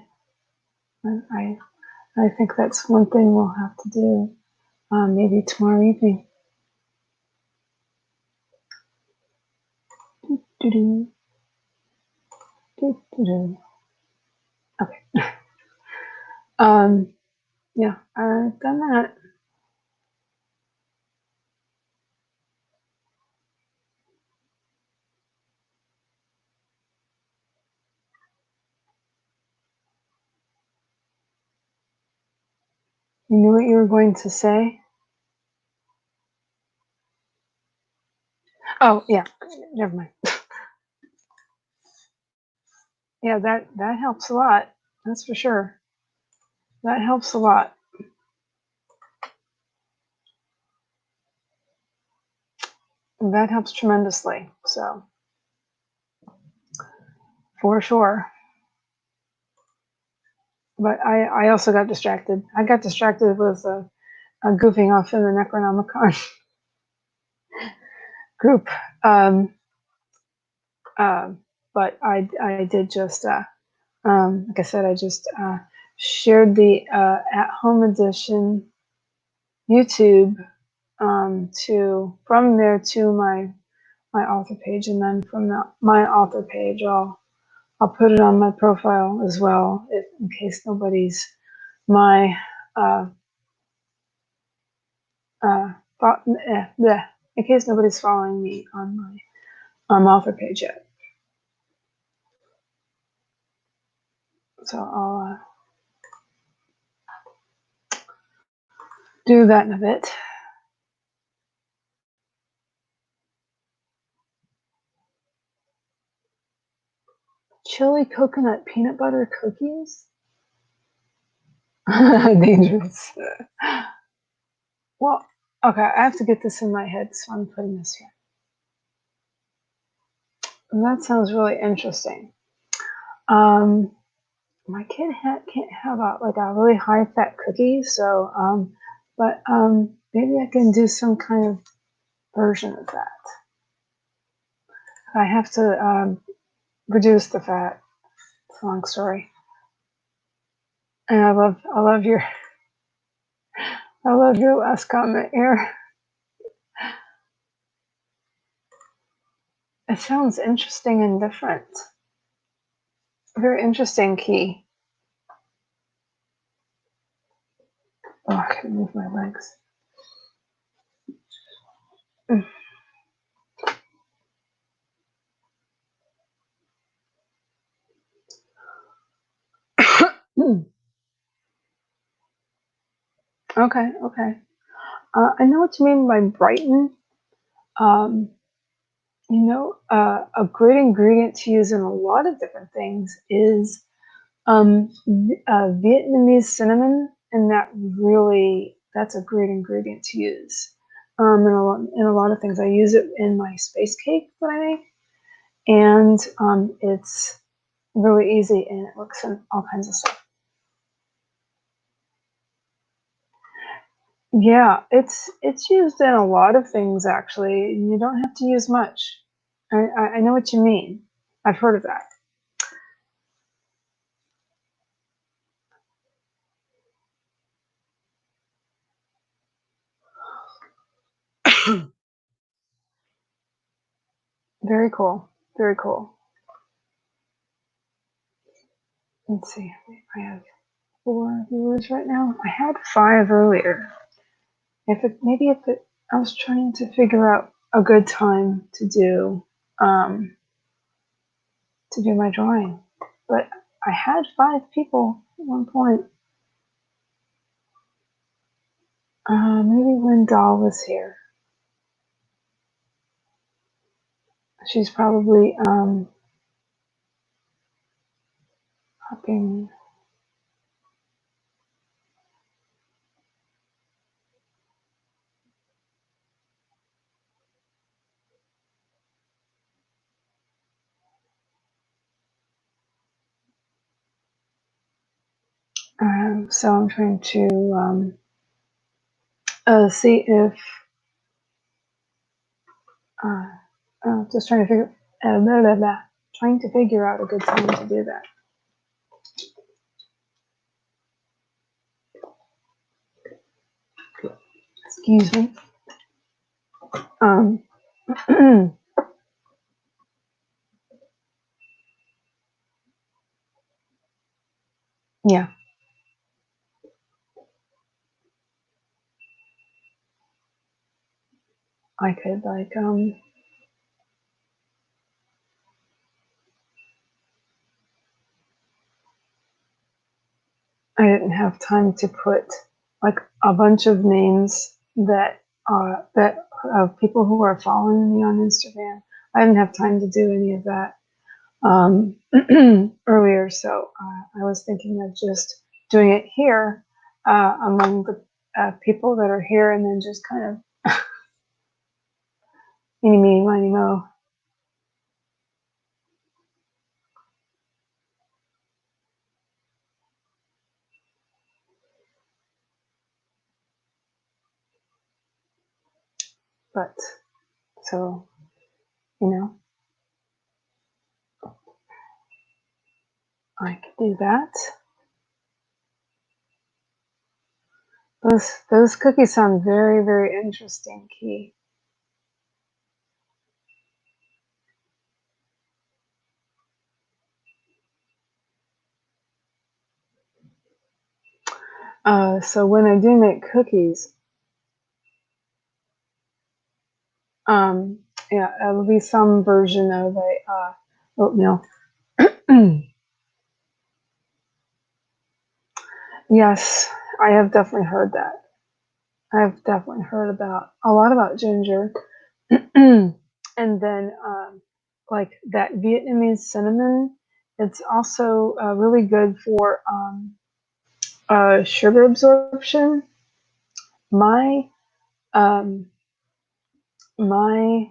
I think that's one thing we'll have to do maybe tomorrow evening. Doo-doo. Doo-doo. Okay. Yeah, I've done that. You knew what you were going to say? Oh, yeah. Never mind. Yeah, that helps a lot. That's for sure. That helps a lot. That helps tremendously. So, for sure. But I also got distracted. I got distracted with goofing off in the Necronomicon group. But I did just, like I said, I just shared the at-home edition YouTube from there to my author page, and then from my author page, I'll put it on my profile as well, in case nobody's my in case nobody's following me on my author page yet. So I'll do that in a bit. Chili coconut peanut butter cookies? Dangerous. Well, okay, I have to get this in my head, so I'm putting this here. And that sounds really interesting. My kid can't have a really high fat cookie, so but maybe I can do some kind of version of that. I have to reduce the fat. It's a long story. And I love your last comment here. It sounds interesting and different. Very interesting, Key. Oh, I can move my legs. Okay. I know what you mean by brighten. A great ingredient to use in a lot of different things is Vietnamese cinnamon, and that's a great ingredient to use. In a lot of things, I use it in my space cake that I make, and it's really easy and it works in all kinds of stuff. Yeah, it's used in a lot of things actually. You don't have to use much. I know what you mean. I've heard of that. Very cool. Very cool. Let's see. I have 4 viewers right now. I had 5 earlier. I was trying to figure out a good time um, to do my drawing, but I had 5 people at one point. Maybe when Doll was here. She's probably hopping. So I'm trying to see if uh, just trying to blah, blah, blah, trying to figure out a good time to do that. Excuse me. Um, yeah, I could I didn't have time to put like a bunch of names that of people who are following me on Instagram. I didn't have time to do any of that um, earlier, so I was thinking of just doing it here among the people that are here, and then just kind of eeny, meeny, miny, mo. But so you know, I could do that. Those cookies sound very, very interesting, Key. So when I do make cookies, um, yeah, it'll be some version of a oatmeal. Yes, I have definitely heard that. I've definitely heard about a lot about ginger, and then like that Vietnamese cinnamon. It's also really good for sugar absorption. My um, my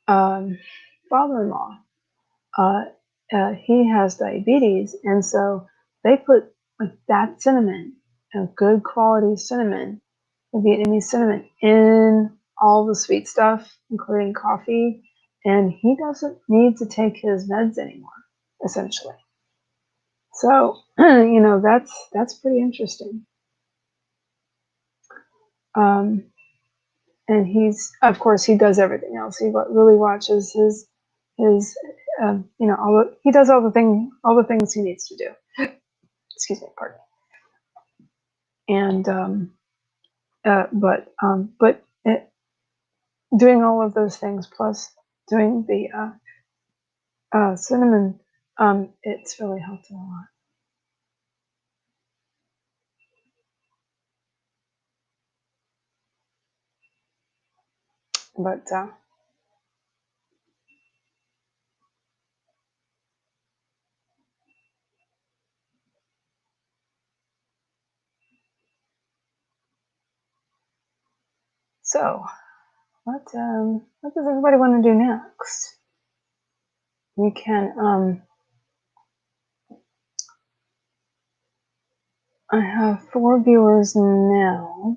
um, father-in-law, uh, he has diabetes, and so they put like that cinnamon, a good quality cinnamon, the Vietnamese cinnamon, in all the sweet stuff, including coffee, and he doesn't need to take his meds anymore, essentially. So, that's pretty interesting. Um, and he's, of course, he does everything else. He really watches his, he does all the things he needs to do. Excuse me, pardon me. And but doing all of those things plus doing the cinnamon, it's really helped him a lot. But So, what does everybody want to do next? We can, I have 4 viewers now,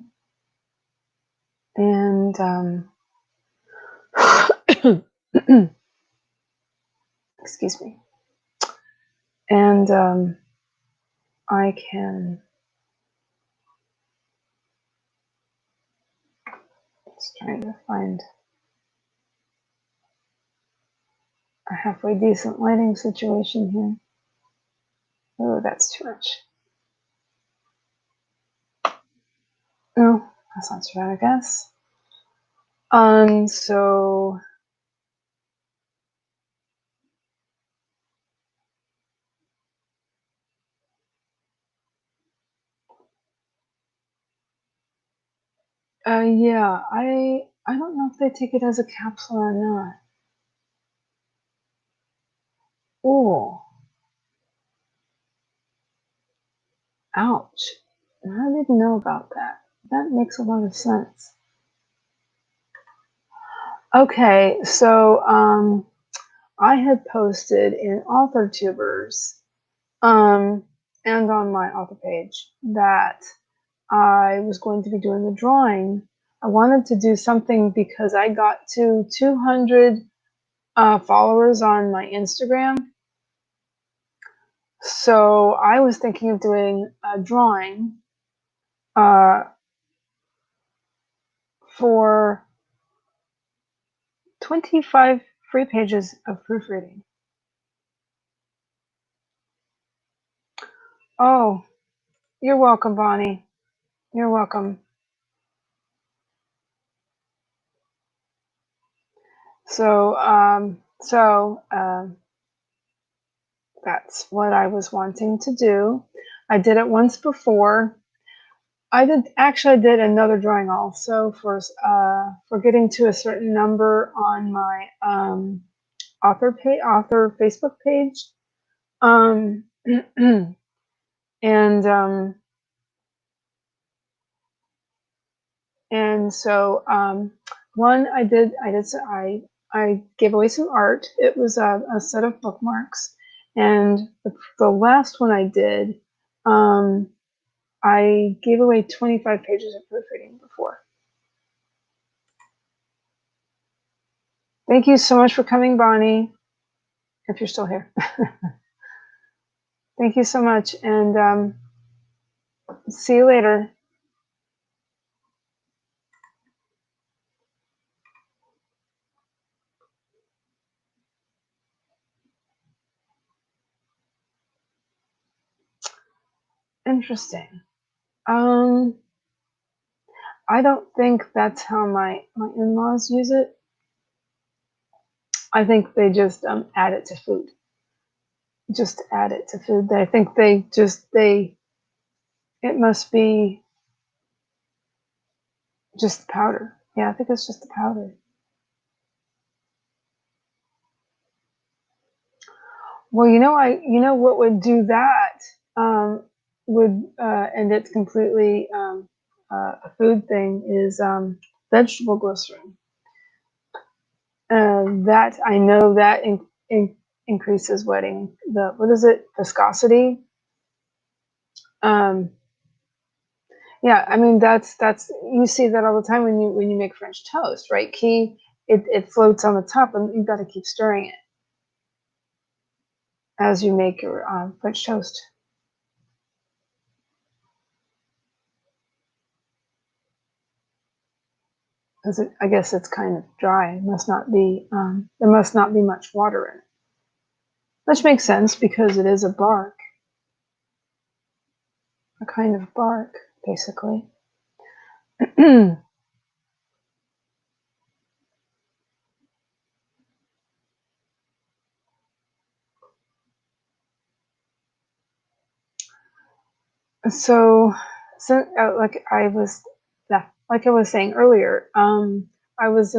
and, excuse me, and, I can, just trying to find a halfway decent lighting situation here. Oh, that's too much. No, that's not too bad, I guess. So yeah, I don't know if they take it as a capsule or not. Oh, ouch. I didn't know about that. That makes a lot of sense. Okay, so I had posted in AuthorTubers and on my author page that I was going to be doing a drawing. I wanted to do something because I got to 200 followers on my Instagram. So I was thinking of doing a drawing for 25 free pages of proofreading. Oh, you're welcome, Bonnie. You're welcome. So, that's what I was wanting to do. I did it once before. I did another drawing also for getting to a certain number on my author Facebook page. And so one I gave away some art. It was a set of bookmarks, and the last one I did, I gave away 25 pages of proofreading before. Thank you so much for coming, Bonnie, if you're still here. Thank you so much, and see you later. Interesting. I don't think that's how my in-laws use it. I think they just add it to food. Just add it to food. I think it must be just powder. Yeah, I think it's just the powder. Well, what would do that and it's completely a food thing is vegetable glycerin. That I know that increases what is it, viscosity. Yeah, I mean that's you see that all the time when you make French toast, right? It floats on the top, and you've got to keep stirring it as you make your French toast. I guess it's kind of dry. It must not be there must not be much water in it, which makes sense because it is a bark, a kind of bark, basically. So, like I was saying earlier, I was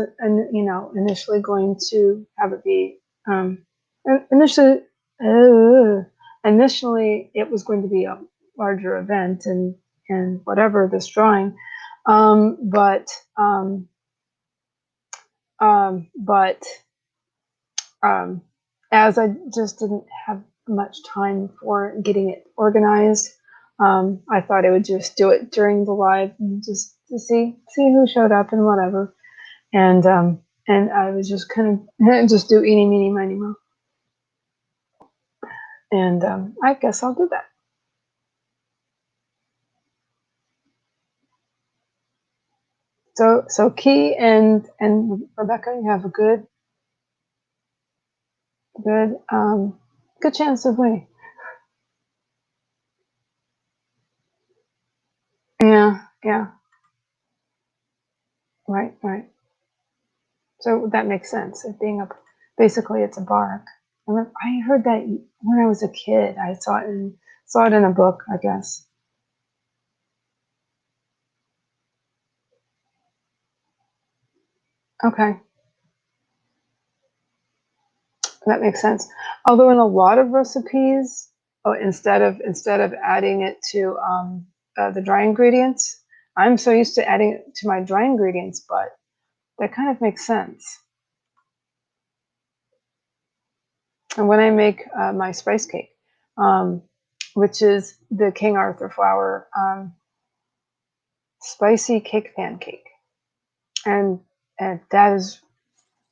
initially going to have it be initially initially it was going to be a larger event and whatever this drawing. But but as I just didn't have much time for getting it organized, I thought I would just do it during the live and just to see who showed up and whatever. And I was just kind of just do eeny, meeny, miny, mo. And I guess I'll do that. So Key and Rebecca, you have a good chance of winning. Yeah. Right. So that makes sense. It being basically it's a bark. I heard that when I was a kid. I saw it in a book, I guess. Okay, that makes sense. Although in a lot of recipes, instead of adding it to the dry ingredients, I'm so used to adding it to my dry ingredients, but that kind of makes sense. And when I make my spice cake, which is the King Arthur flour spicy cake pancake, and that is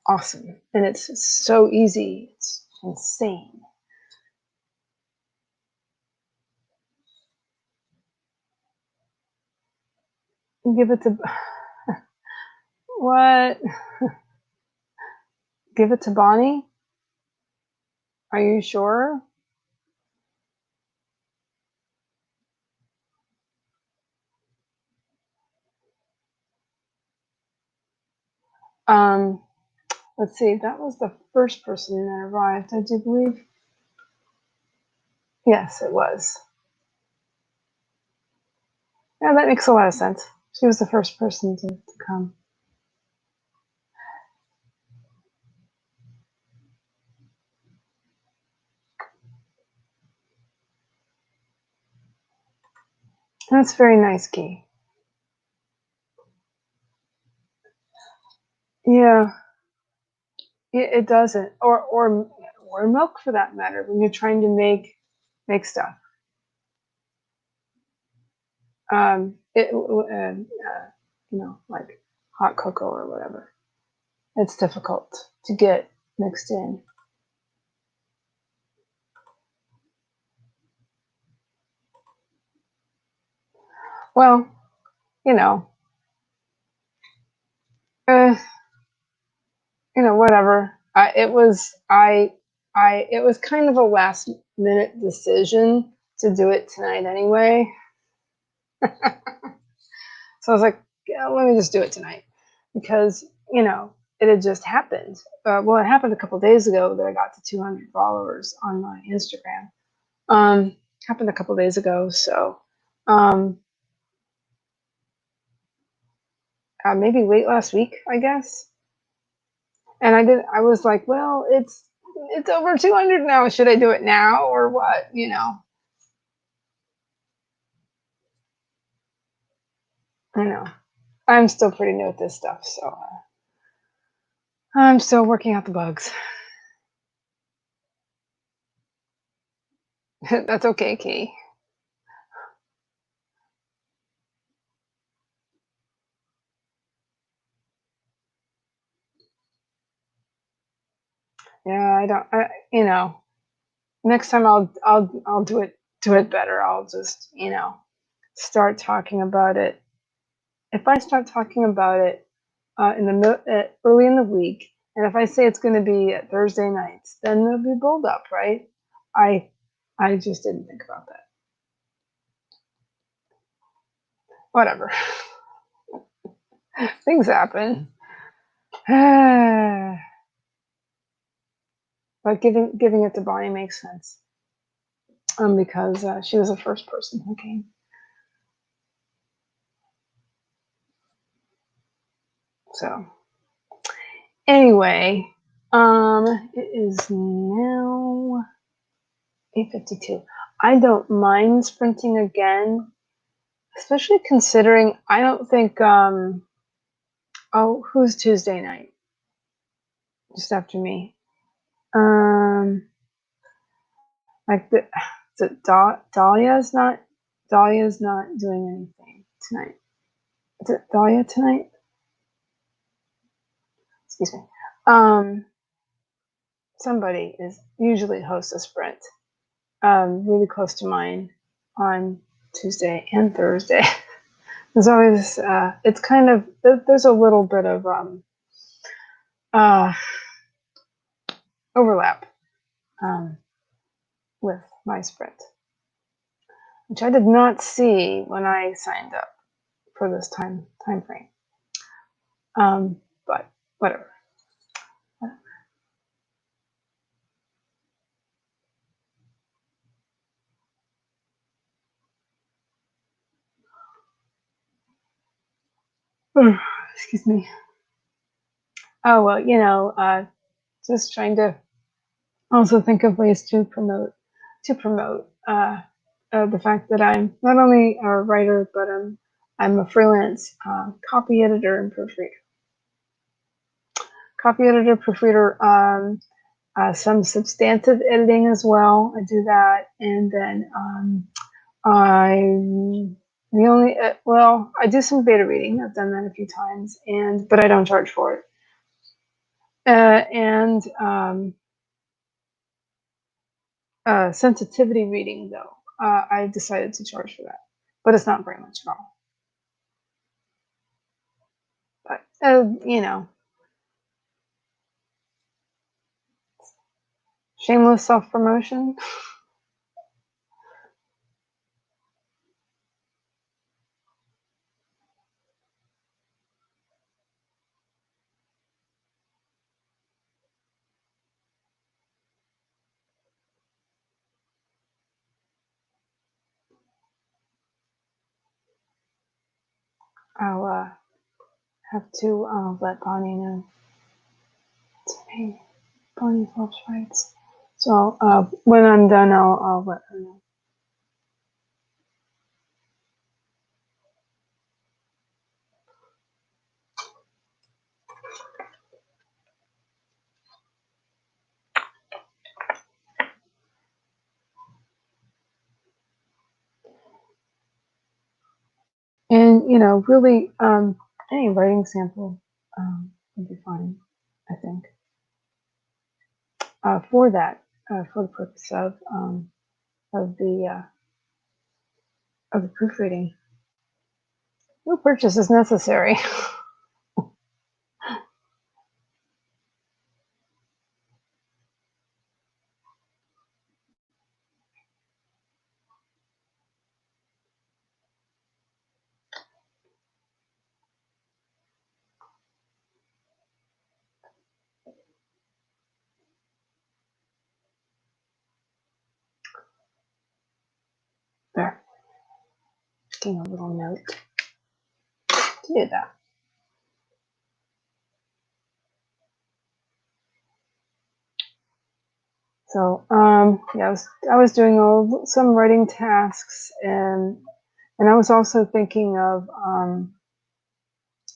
awesome, and it's so easy. It's insane. Give it to what? Give it to Bonnie? Are you sure? Um, let's see. That was the first person that arrived, I do believe. Yes, it was. Yeah, that makes a lot of sense. She was the first person to come. That's very nice, Key. Yeah, it doesn't, or milk for that matter. When you're trying to make stuff, like hot cocoa or whatever, it's difficult to get mixed in. Well, you know, uh, whatever. It was kind of a last minute decision to do it tonight anyway. So I was like, yeah, let me just do it tonight because it had just happened. Well, it happened a couple days ago that I got to 200 followers on my Instagram. Happened a couple days ago, so um, maybe late last week, I guess. And I was like, well, it's over 200 now. Should I do it now or what? I know. I'm still pretty new at this stuff, so I'm still working out the bugs. That's okay, Key. Yeah, I don't. Next time I'll do it better. I'll just start talking about it. If I start talking about it early in the week, and if I say it's going to be at Thursday nights, then there'll be build up, right? I I just didn't think about that. Whatever. Things happen. But giving it to Bonnie makes sense. Because she was the first person who came. So anyway, it is now 8:52. I don't mind sprinting again. especially considering I don't think. Oh, who's Tuesday night? Just after me. Like Dahlia's not doing anything tonight. Is it Dahlia tonight? Excuse me. Somebody is usually hosts a sprint, really close to mine on Tuesday and Thursday. There's always it's kind of there's a little bit of uh, overlap with my sprint, which I did not see when I signed up for this time frame. But whatever. Excuse me. Oh well, just trying to also think of ways to promote the fact that I'm not only a writer but I'm a freelance copy editor and proofreader. Copy editor, proofreader, some substantive editing as well. I do that, and then I do some beta reading. I've done that a few times, but I don't charge for it. And sensitivity reading, though, I decided to charge for that, but it's not very much at all. But shameless self promotion. I'll have to let Bonnie know. Hey, Bonnie loves rights. So when I'm done, I'll let her know. And really, any writing sample would be fine, I think. For that, for the purpose of the proofreading, no purchase is necessary. There, making a little note to do that. So yeah, I was doing some writing tasks, and I was also thinking of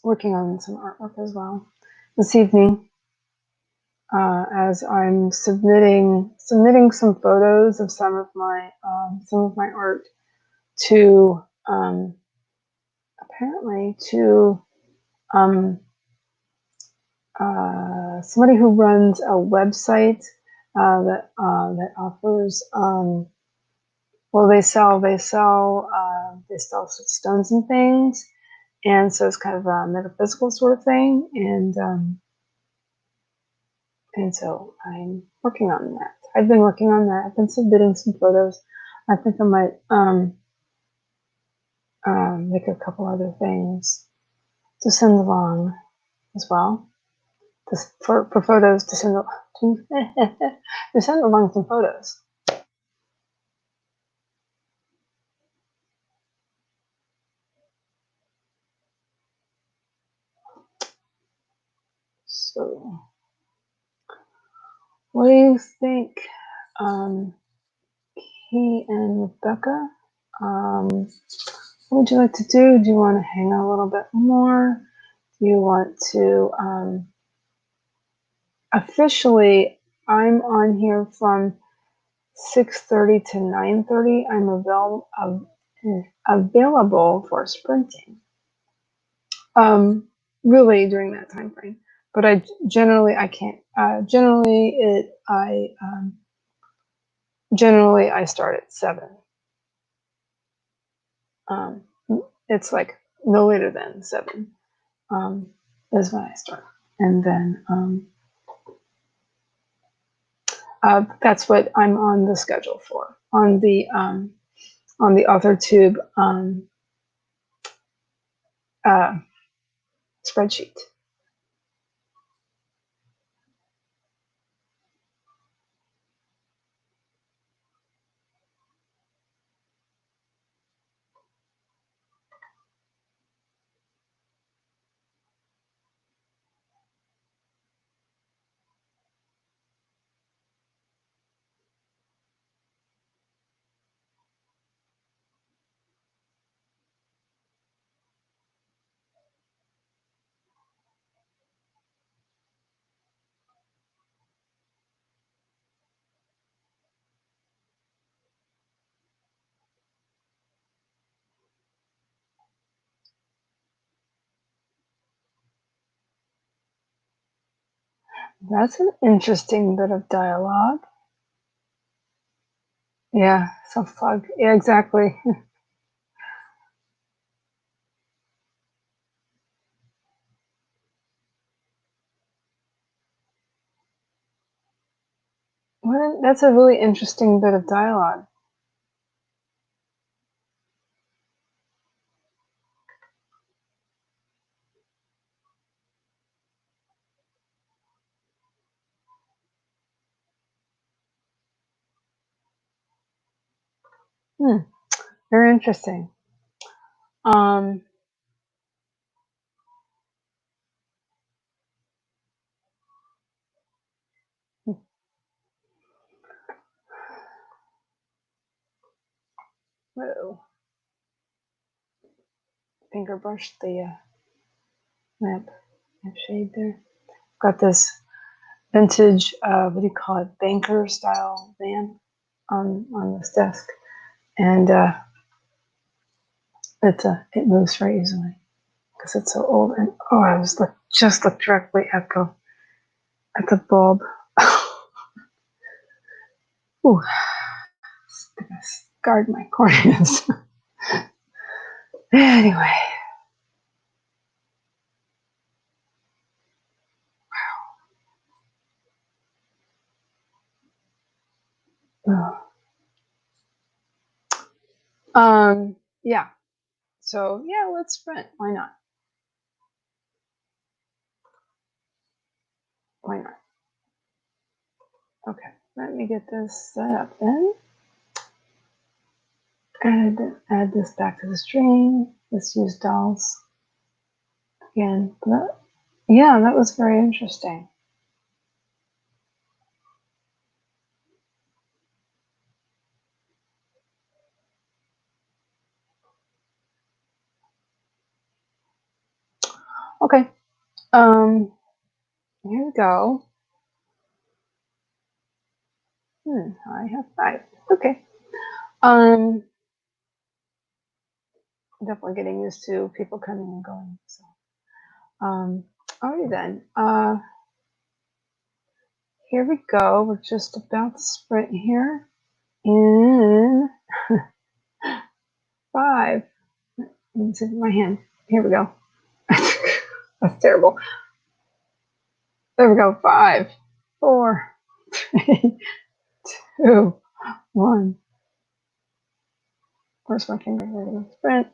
working on some artwork as well this evening, as I'm submitting some photos of some of my art to apparently to somebody who runs a website that offers well, they sell stones and things, and so it's kind of a metaphysical sort of thing, and so I'm working on that. I've been working on that. I've been submitting some photos. I think I might make a couple other things to send along as well, for photos to send to send along some photos. So, what do you think? He and Rebecca. What would you like to do? Do you want to hang out a little bit more? Do you want to officially, I'm on here from 6:30 to 9:30. I'm available for sprinting. Really during that time frame. But I can't. Generally I start at 7. Um, it's like no later than 7 is when I start, and then that's what I'm on the schedule for on the AuthorTube uh, spreadsheet. That's an interesting bit of dialogue. Yeah, self plug. Yeah, exactly. Well, that's a really interesting bit of dialogue. Hmm, very interesting. Um, whoa, finger brush the lamp shade there. Got this vintage, what do you call it, banker style van on this desk, and it moves very easily because it's so old. And oh, I was just looked directly at the bulb. Ooh, it's gonna guard my corneas. Anyway, yeah. So yeah, let's sprint. Why not? Why not? Okay, let me get this set up then. Add this back to the string. Let's use dolls again. Yeah, that was very interesting. Okay, here we go. I have 5. Okay. Definitely getting used to people coming and going. So, alrighty then. Here we go. We're just about to sprint here in 5. Let me see my hand. Here we go. That's terrible. There we go. 5, 4, 3, 2, 1. Where's my finger? There we go. Sprint.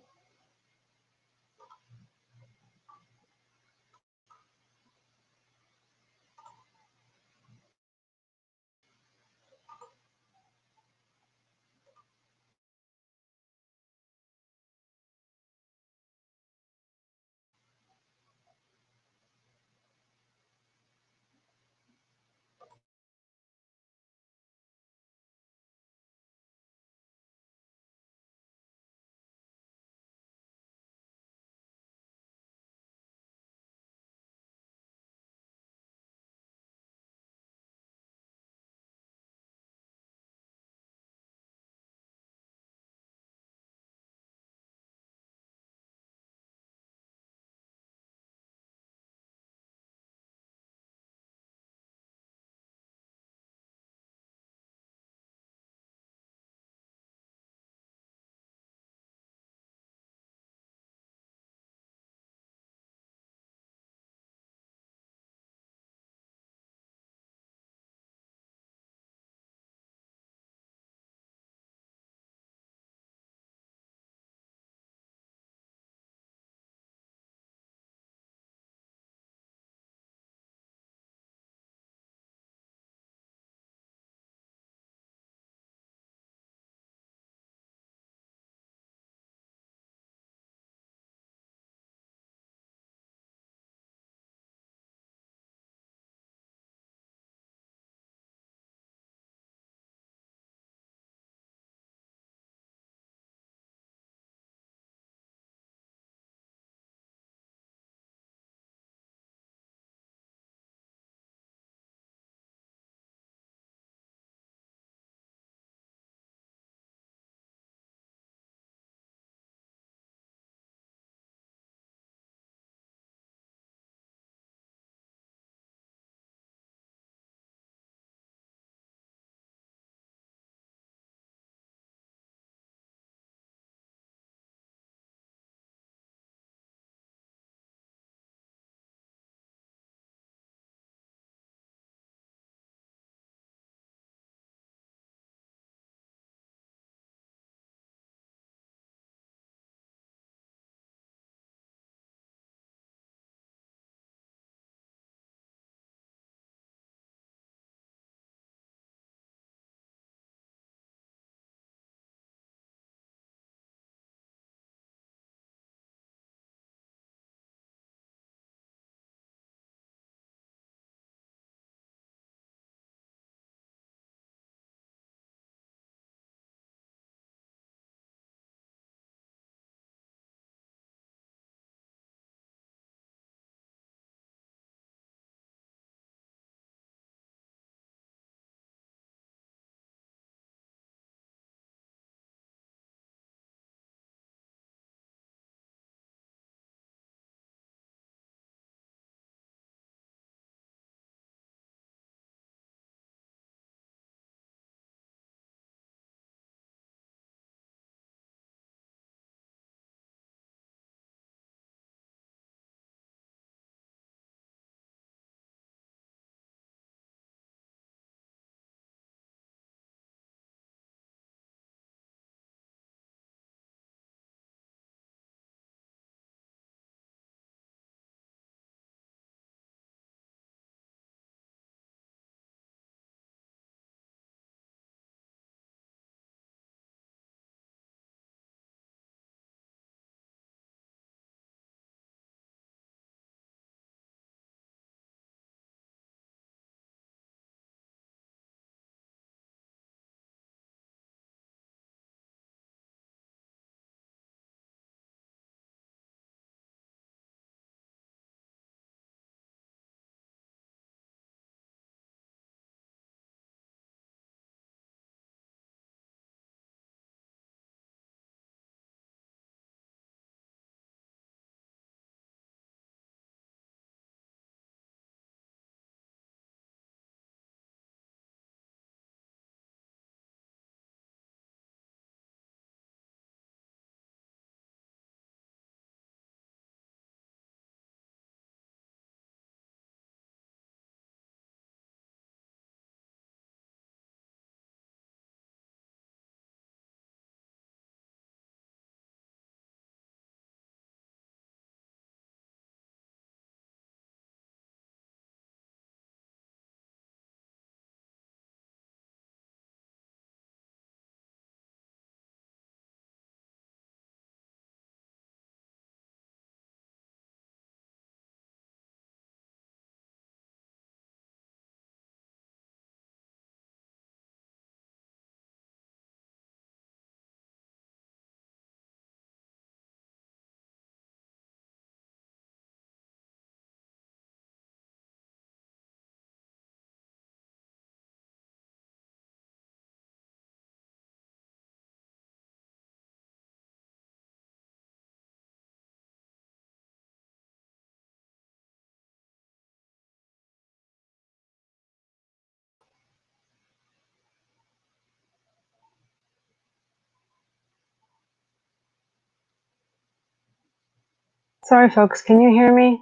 Sorry, folks. Can you hear me?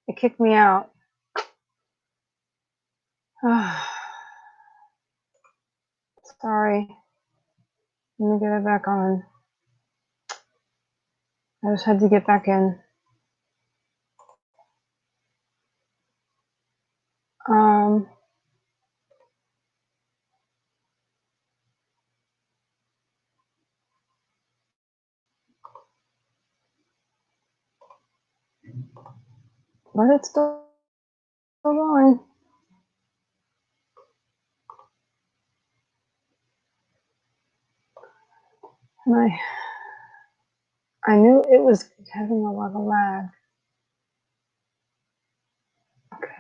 It kicked me out. Sorry. Let me get it back on. I just had to get back in. But it's still going. And I knew it was having a lot of lag. Okay.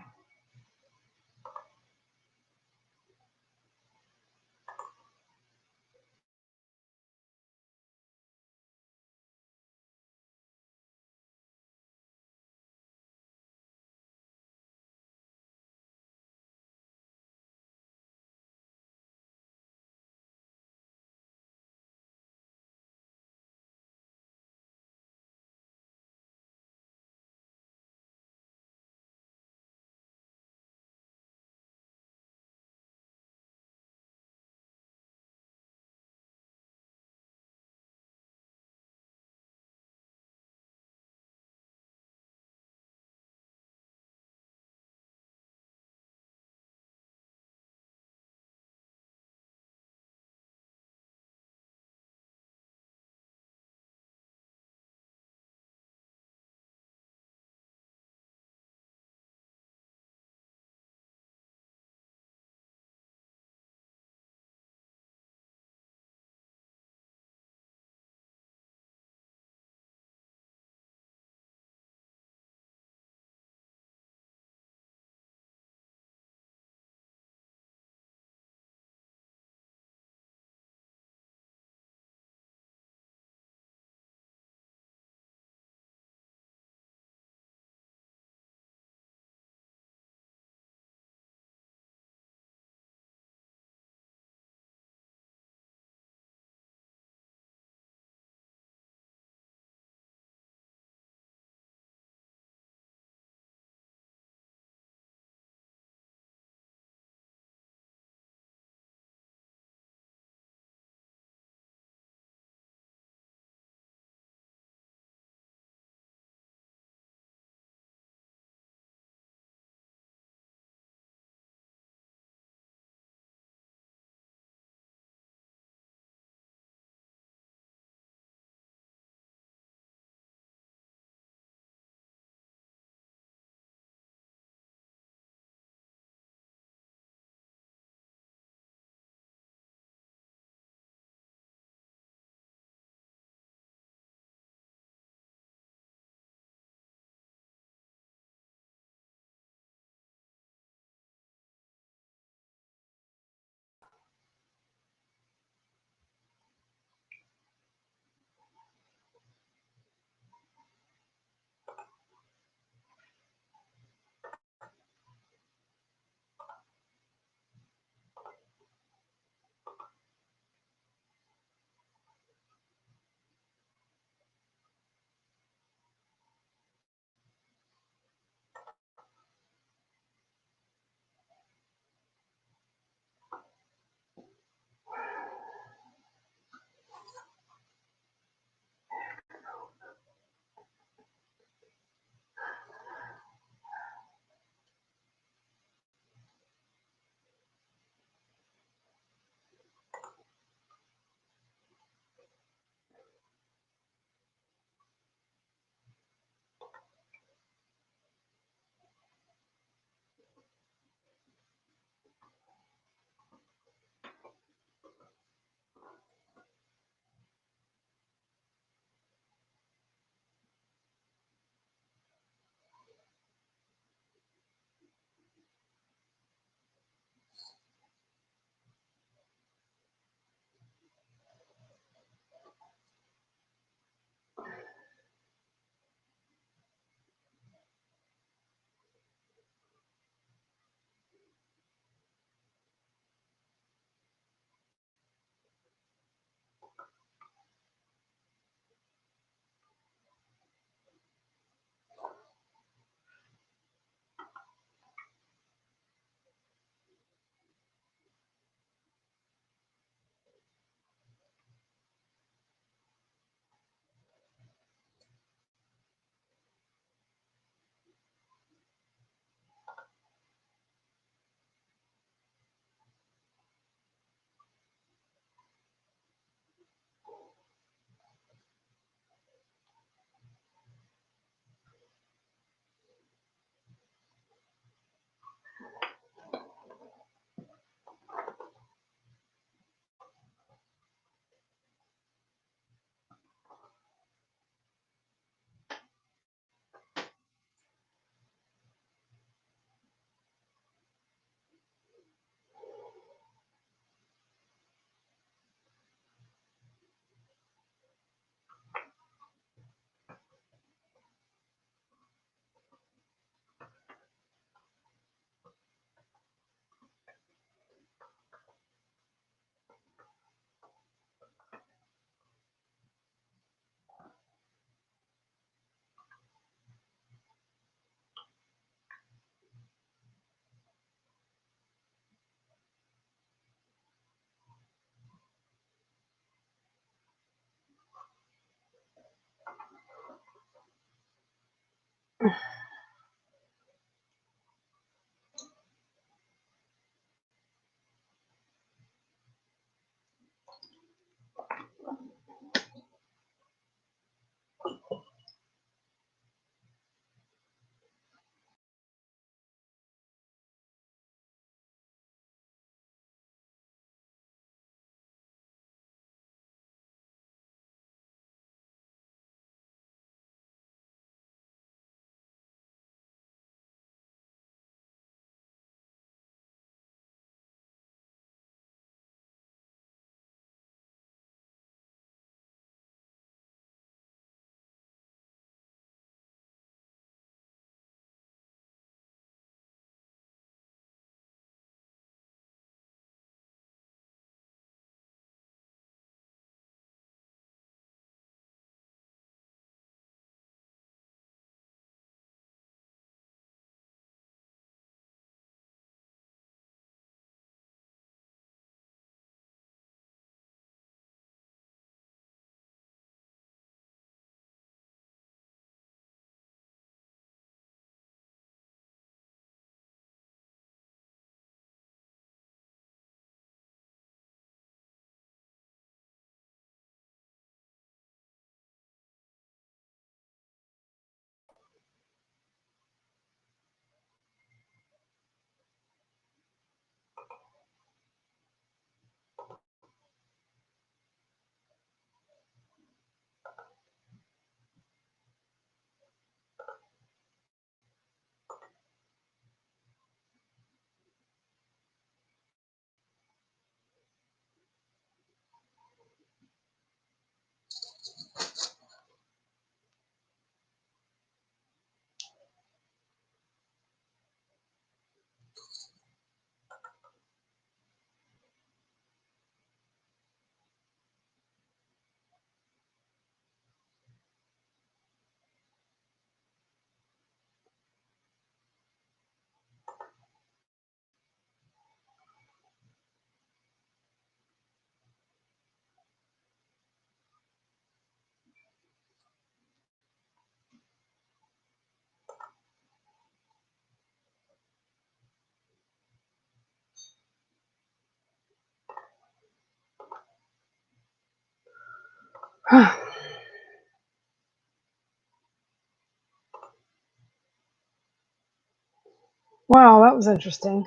Wow, that was interesting.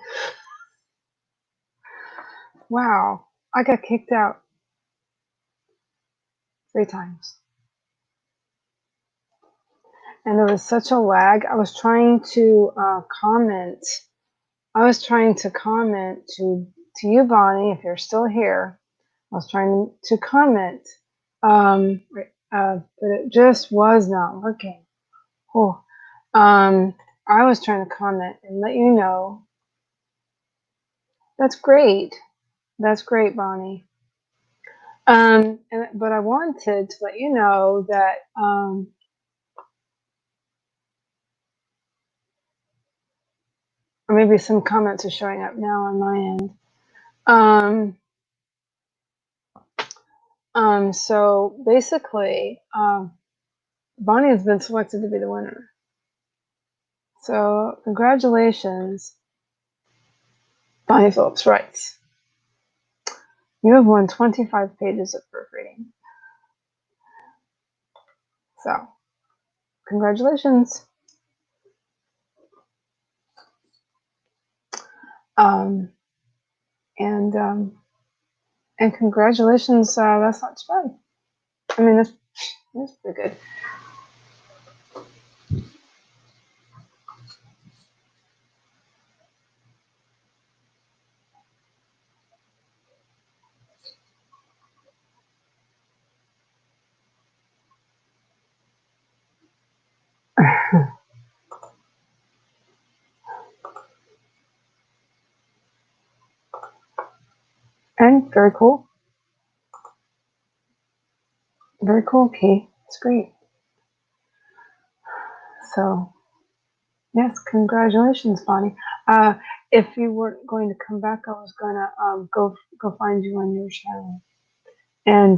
Wow, I got kicked out 3 times. And there was such a lag. I was trying to comment. I was trying to comment to you, Bonnie, if you're still here. I was trying to comment, but it just was not working. Oh, I was trying to comment and let you know. That's great. That's great, Bonnie. But I wanted to let you know that or maybe some comments are showing up now on my end. So basically, Bonnie has been selected to be the winner. So congratulations, Bonnie Phillips writes. You have won 25 pages of proofreading. So congratulations. Um, and congratulations. That's not too bad. I mean, that's pretty good. And very cool. Very cool, Key. It's great. So, yes, congratulations, Bonnie. If you weren't going to come back, I was gonna go find you on your channel, and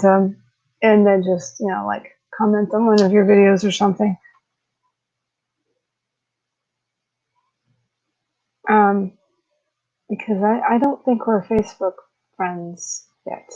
then just like comment on one of your videos or something. Because I don't think we're Facebook friends yet.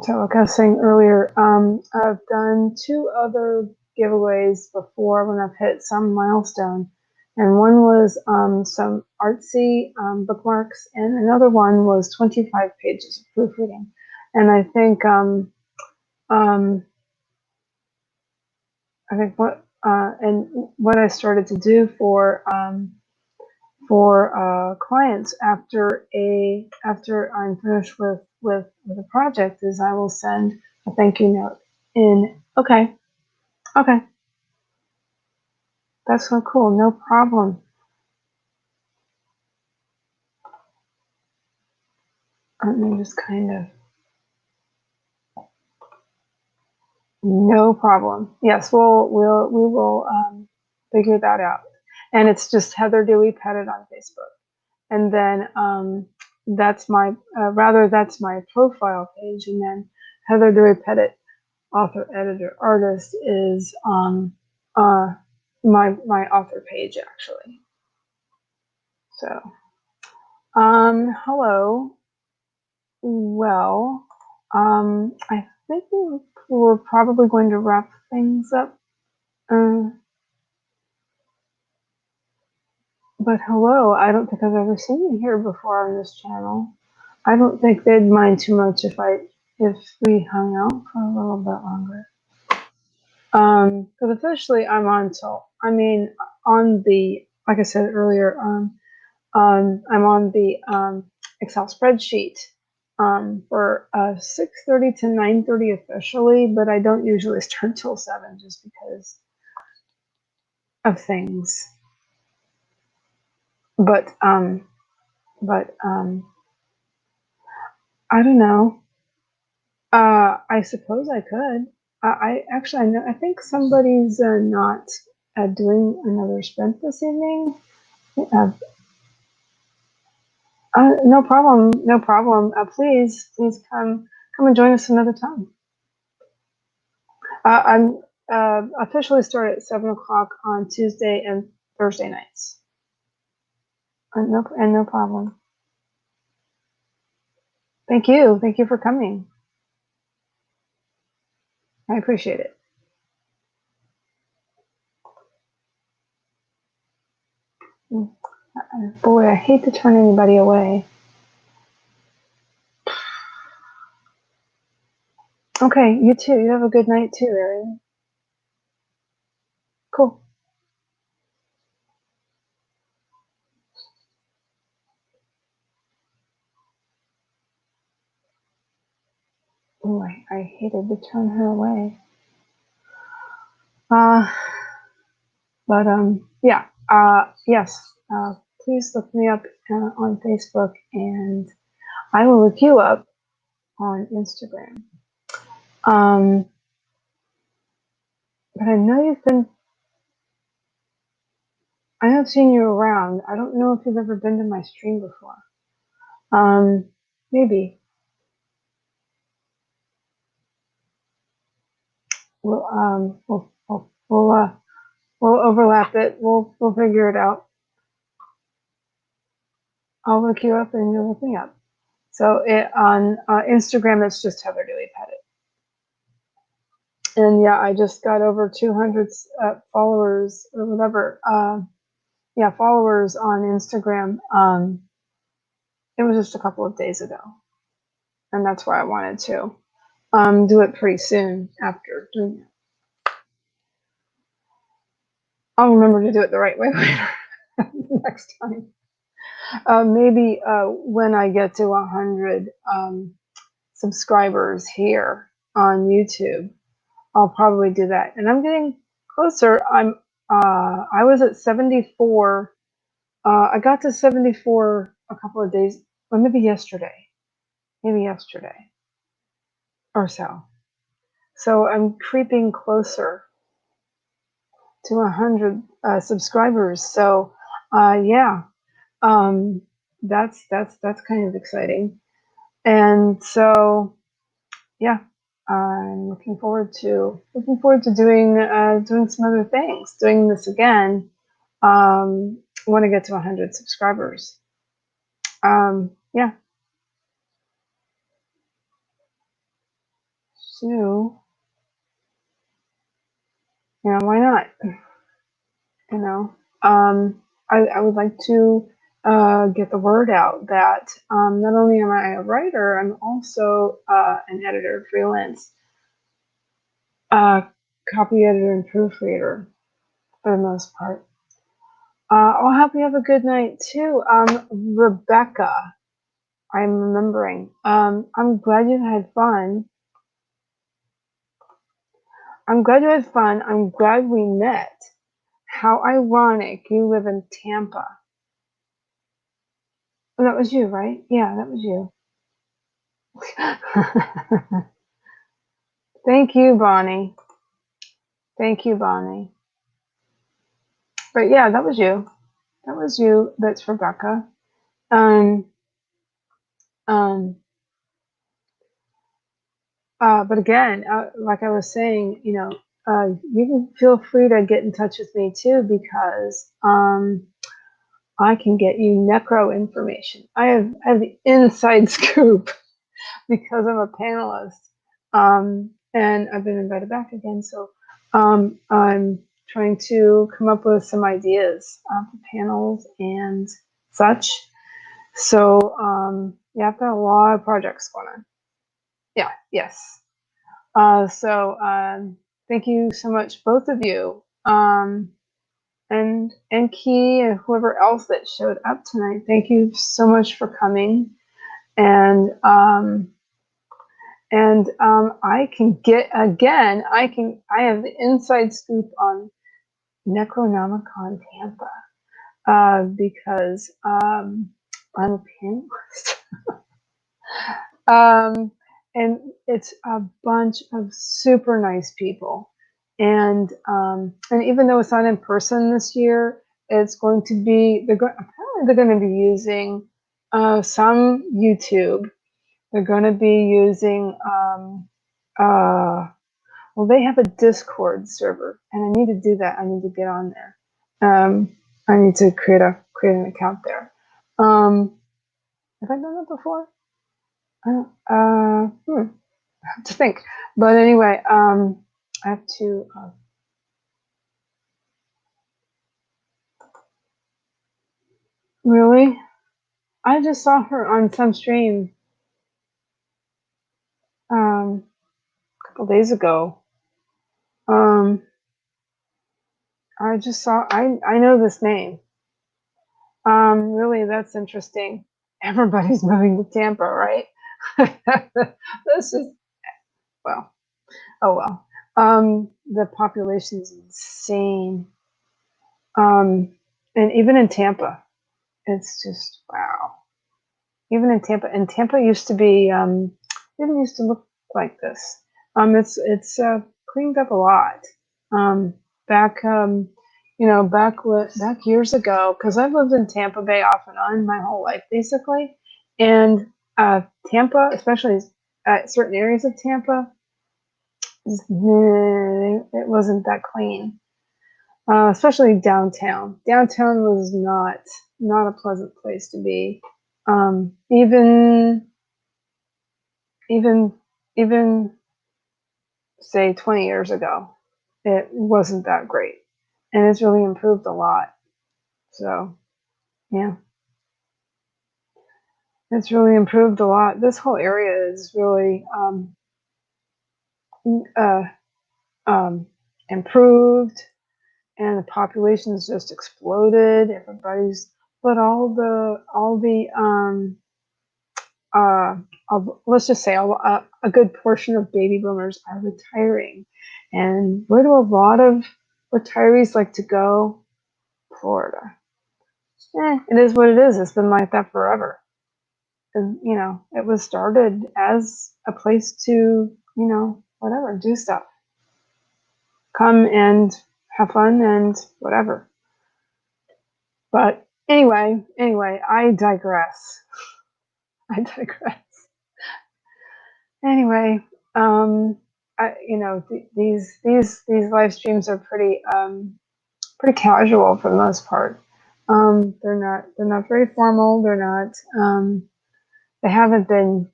So like I was saying earlier, I've done 2 other giveaways before when I've hit some milestone. And one was some artsy bookmarks, and another one was 25 pages of proofreading. And I think what I started to do for clients after I'm finished with a project is I will send a thank you note in. Okay, that's so cool. No problem. Let me just no problem. Yes, we will figure that out. And it's just Heather Dewey Pettit on Facebook. And then that's my that's my profile page, and then Heather Dewey Pettit, author, editor, artist, is my author page actually. So hello. Well, I think we're probably going to wrap things up. But hello, I don't think I've ever seen you here before on this channel. I don't think they'd mind too much if we hung out for a little bit longer. Because officially I'm on like I said earlier, I'm on the Excel spreadsheet for 6:30 to 9:30 officially, but I don't usually start till 7 just because of things. But I don't know. I suppose I could. I know. I think somebody's not doing another sprint this evening. No problem. No problem. Please come and join us another time. I'm officially start at 7 o'clock on Tuesday and Thursday nights. No problem. Thank you. Thank you for coming. I appreciate it. Boy, I hate to turn anybody away. Okay, you too. You have a good night too, Arian. Cool. Oh, I hated to turn her away. But yeah. Yes. Please look me up on Facebook, and I will look you up on Instagram. But I know you've been. I have seen you around. I don't know if you've ever been to my stream before. Maybe. We'll overlap it. We'll figure it out. I'll look you up and you'll look me up. So on Instagram, it's just Heather Dewey Pettit. And yeah, I just got over 200 followers or whatever. Yeah, followers on Instagram. It was just a couple of days ago, and that's why I wanted to do it pretty soon after doing it. I'll remember to do it the right way later next time. Maybe when I get to 100 subscribers here on YouTube, I'll probably do that. And I'm getting closer. I was at 74. I got to 74 a couple of days, or maybe yesterday or so. So I'm creeping closer to 100 subscribers. So yeah, that's kind of exciting. And so yeah, I'm looking forward to doing some other things, doing this again. When I get to 100 subscribers. Yeah. So yeah, why not? You know, I would like to get the word out that not only am I a writer, I'm also an editor, freelance, copy editor, and proofreader for the most part. I'll hope you have a good night too. Rebecca, I'm remembering. I'm glad you had fun. I'm glad you had fun. I'm glad we met. How ironic you live in Tampa. Oh, that was you, right? Yeah, that was you. Thank you, Bonnie. Thank you, Bonnie. But yeah, that was you. That was you. That's Rebecca. Um, um, but again, like I was saying, you can feel free to get in touch with me too, because I can get you necro information. I have the inside scoop because I'm a panelist, and I've been invited back again. So I'm trying to come up with some ideas for panels and such. So yeah, I've got a lot of projects going on. Yeah, yes. So thank you so much, both of you, and Key and whoever else that showed up tonight. Thank you so much for coming, and I can get again. I have the inside scoop on Necronomicon Tampa because I'm a panelist. And it's a bunch of super nice people, and even though it's not in person this year, it's going to be. Apparently they're going to be using some YouTube. They're going to be using Well, they have a Discord server, and I need to do that. I need to get on there. I need to create an account there. Have I done that before? I don't, I have to think. But anyway, I have to. Really? I just saw her on some stream a couple days ago. I just saw. I know this name. Really, that's interesting. Everybody's moving to Tampa, right? This is well. Oh well. The population is insane. And even in Tampa, it's just wow. Even in Tampa, and Tampa used to be didn't used to look like this. It's cleaned up a lot. Back back years ago, because I've lived in Tampa Bay off and on my whole life basically, and Tampa, especially certain areas of Tampa, it wasn't that clean. Especially downtown. Downtown was not a pleasant place to be. Even even even say 20 years ago, it wasn't that great, and it's really improved a lot. So yeah, it's really improved a lot. This whole area is really uh, improved, and the population's just exploded. Everybody's but uh, let's just say a good portion of baby boomers are retiring. And where do a lot of retirees like to go? Florida. It is what it is. It's been like that forever. And, it was started as a place to, whatever, do stuff. Come and have fun and whatever. But anyway, I digress. I digress. Anyway, these live streams are pretty casual for the most part. They're not very formal. They haven't been.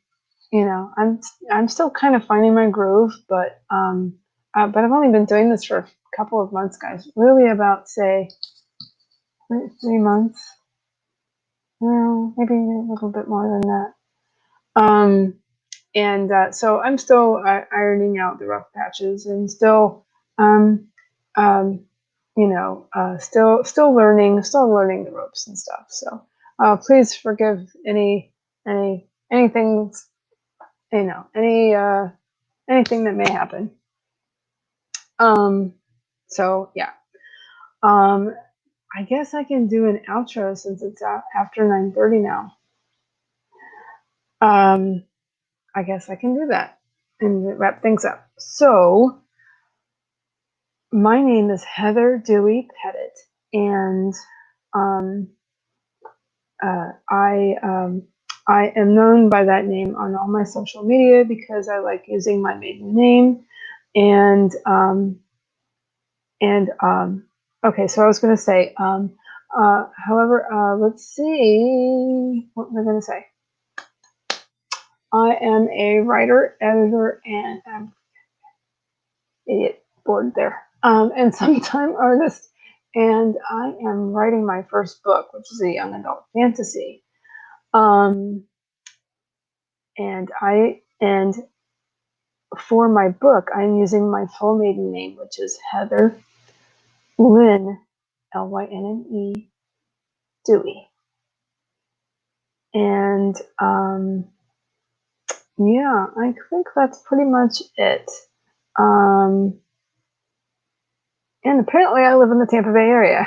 I'm still kind of finding my groove, but I've only been doing this for a couple of months, guys. Really, about say 3 months. Well, maybe a little bit more than that. And so I'm still ironing out the rough patches and still, um, um, still learning the ropes and stuff. So please forgive anything, anything that may happen. So yeah. I guess I can do an outro since it's after 9:30 now. I guess I can do that and wrap things up. So, my name is Heather Dewey Pettit, and I am known by that name on all my social media because I like using my maiden name. And okay, so I was going to say, however, let's see, what am I going to say? I am a writer, editor, and idiot board there, and sometime artist. And I am writing my first book, which is a young adult fantasy. And for my book, I'm using my full maiden name, which is Heather Lynne, Lynne Dewey. And yeah, I think that's pretty much it. And apparently I live in the Tampa Bay area.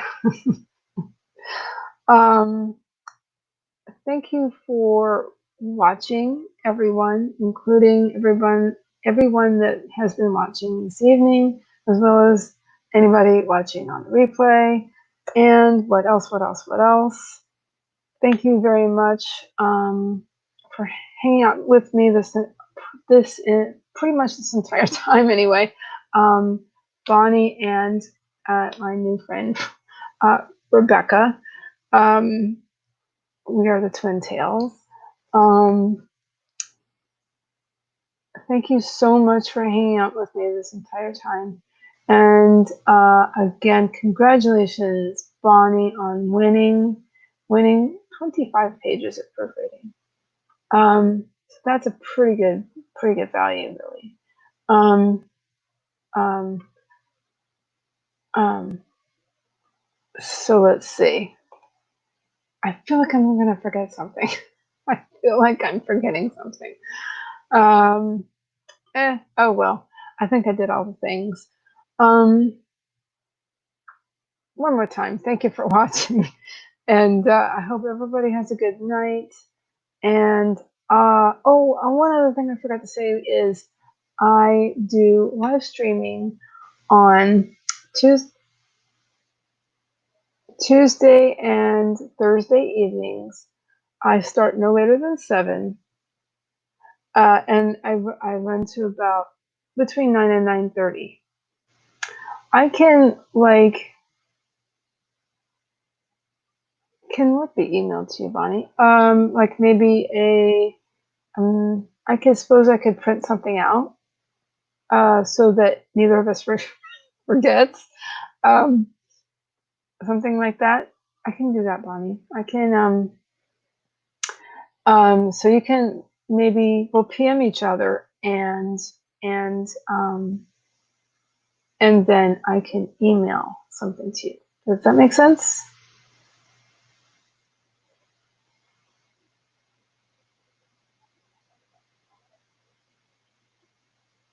Thank you for watching, everyone, including everyone that has been watching this evening, as well as anybody watching on the replay. And what else? Thank you very much for hanging out with me this pretty much this entire time anyway. Bonnie and my new friend, Rebecca. Um, we are the Twin Tails. Thank you so much for hanging out with me this entire time. And again, congratulations, Bonnie, on winning 25 pages of proofreading. So that's a pretty good value, really. Um, um, um, so let's see. I feel like I'm going to forget something. I feel like I'm forgetting something. Oh well. I think I did all the things. One more time, thank you for watching. And I hope everybody has a good night. And one other thing I forgot to say is I do live streaming on Tuesday and Thursday evenings. I start no later than 7, and I run to about between 9 and 9:30. I can what be emailed to you, Bonnie? Like maybe I suppose I could print something out, so that neither of us forgets, um, something like that. I can do that, Bonnie. I can, so you can we'll PM each other and then I can email something to you. Does that make sense?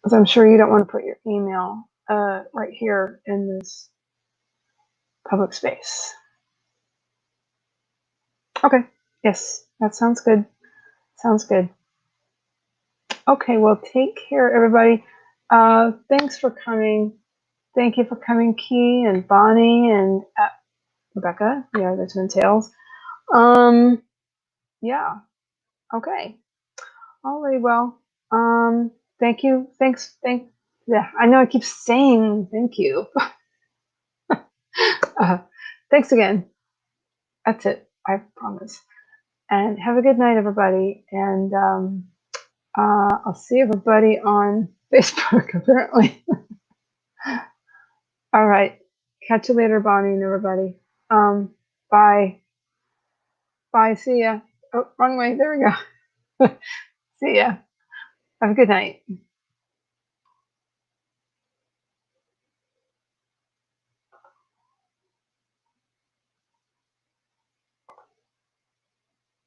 Because I'm sure you don't want to put your email right here in this public space. Okay. Yes, that sounds good. Sounds good. Okay, well, take care, everybody. Thanks for coming. Thank you for coming, Key and Bonnie and Rebecca. Yeah, the Twin Tails. Yeah. Okay. All right. Well. Thank you. Thanks. Yeah. I know I keep saying thank you. Thanks again. That's it. I promise. And have a good night, everybody. And I'll see everybody on Facebook, apparently. All right. Catch you later, Bonnie and everybody. Bye. Bye. See ya. Oh, wrong way. There we go. See ya. Have a good night.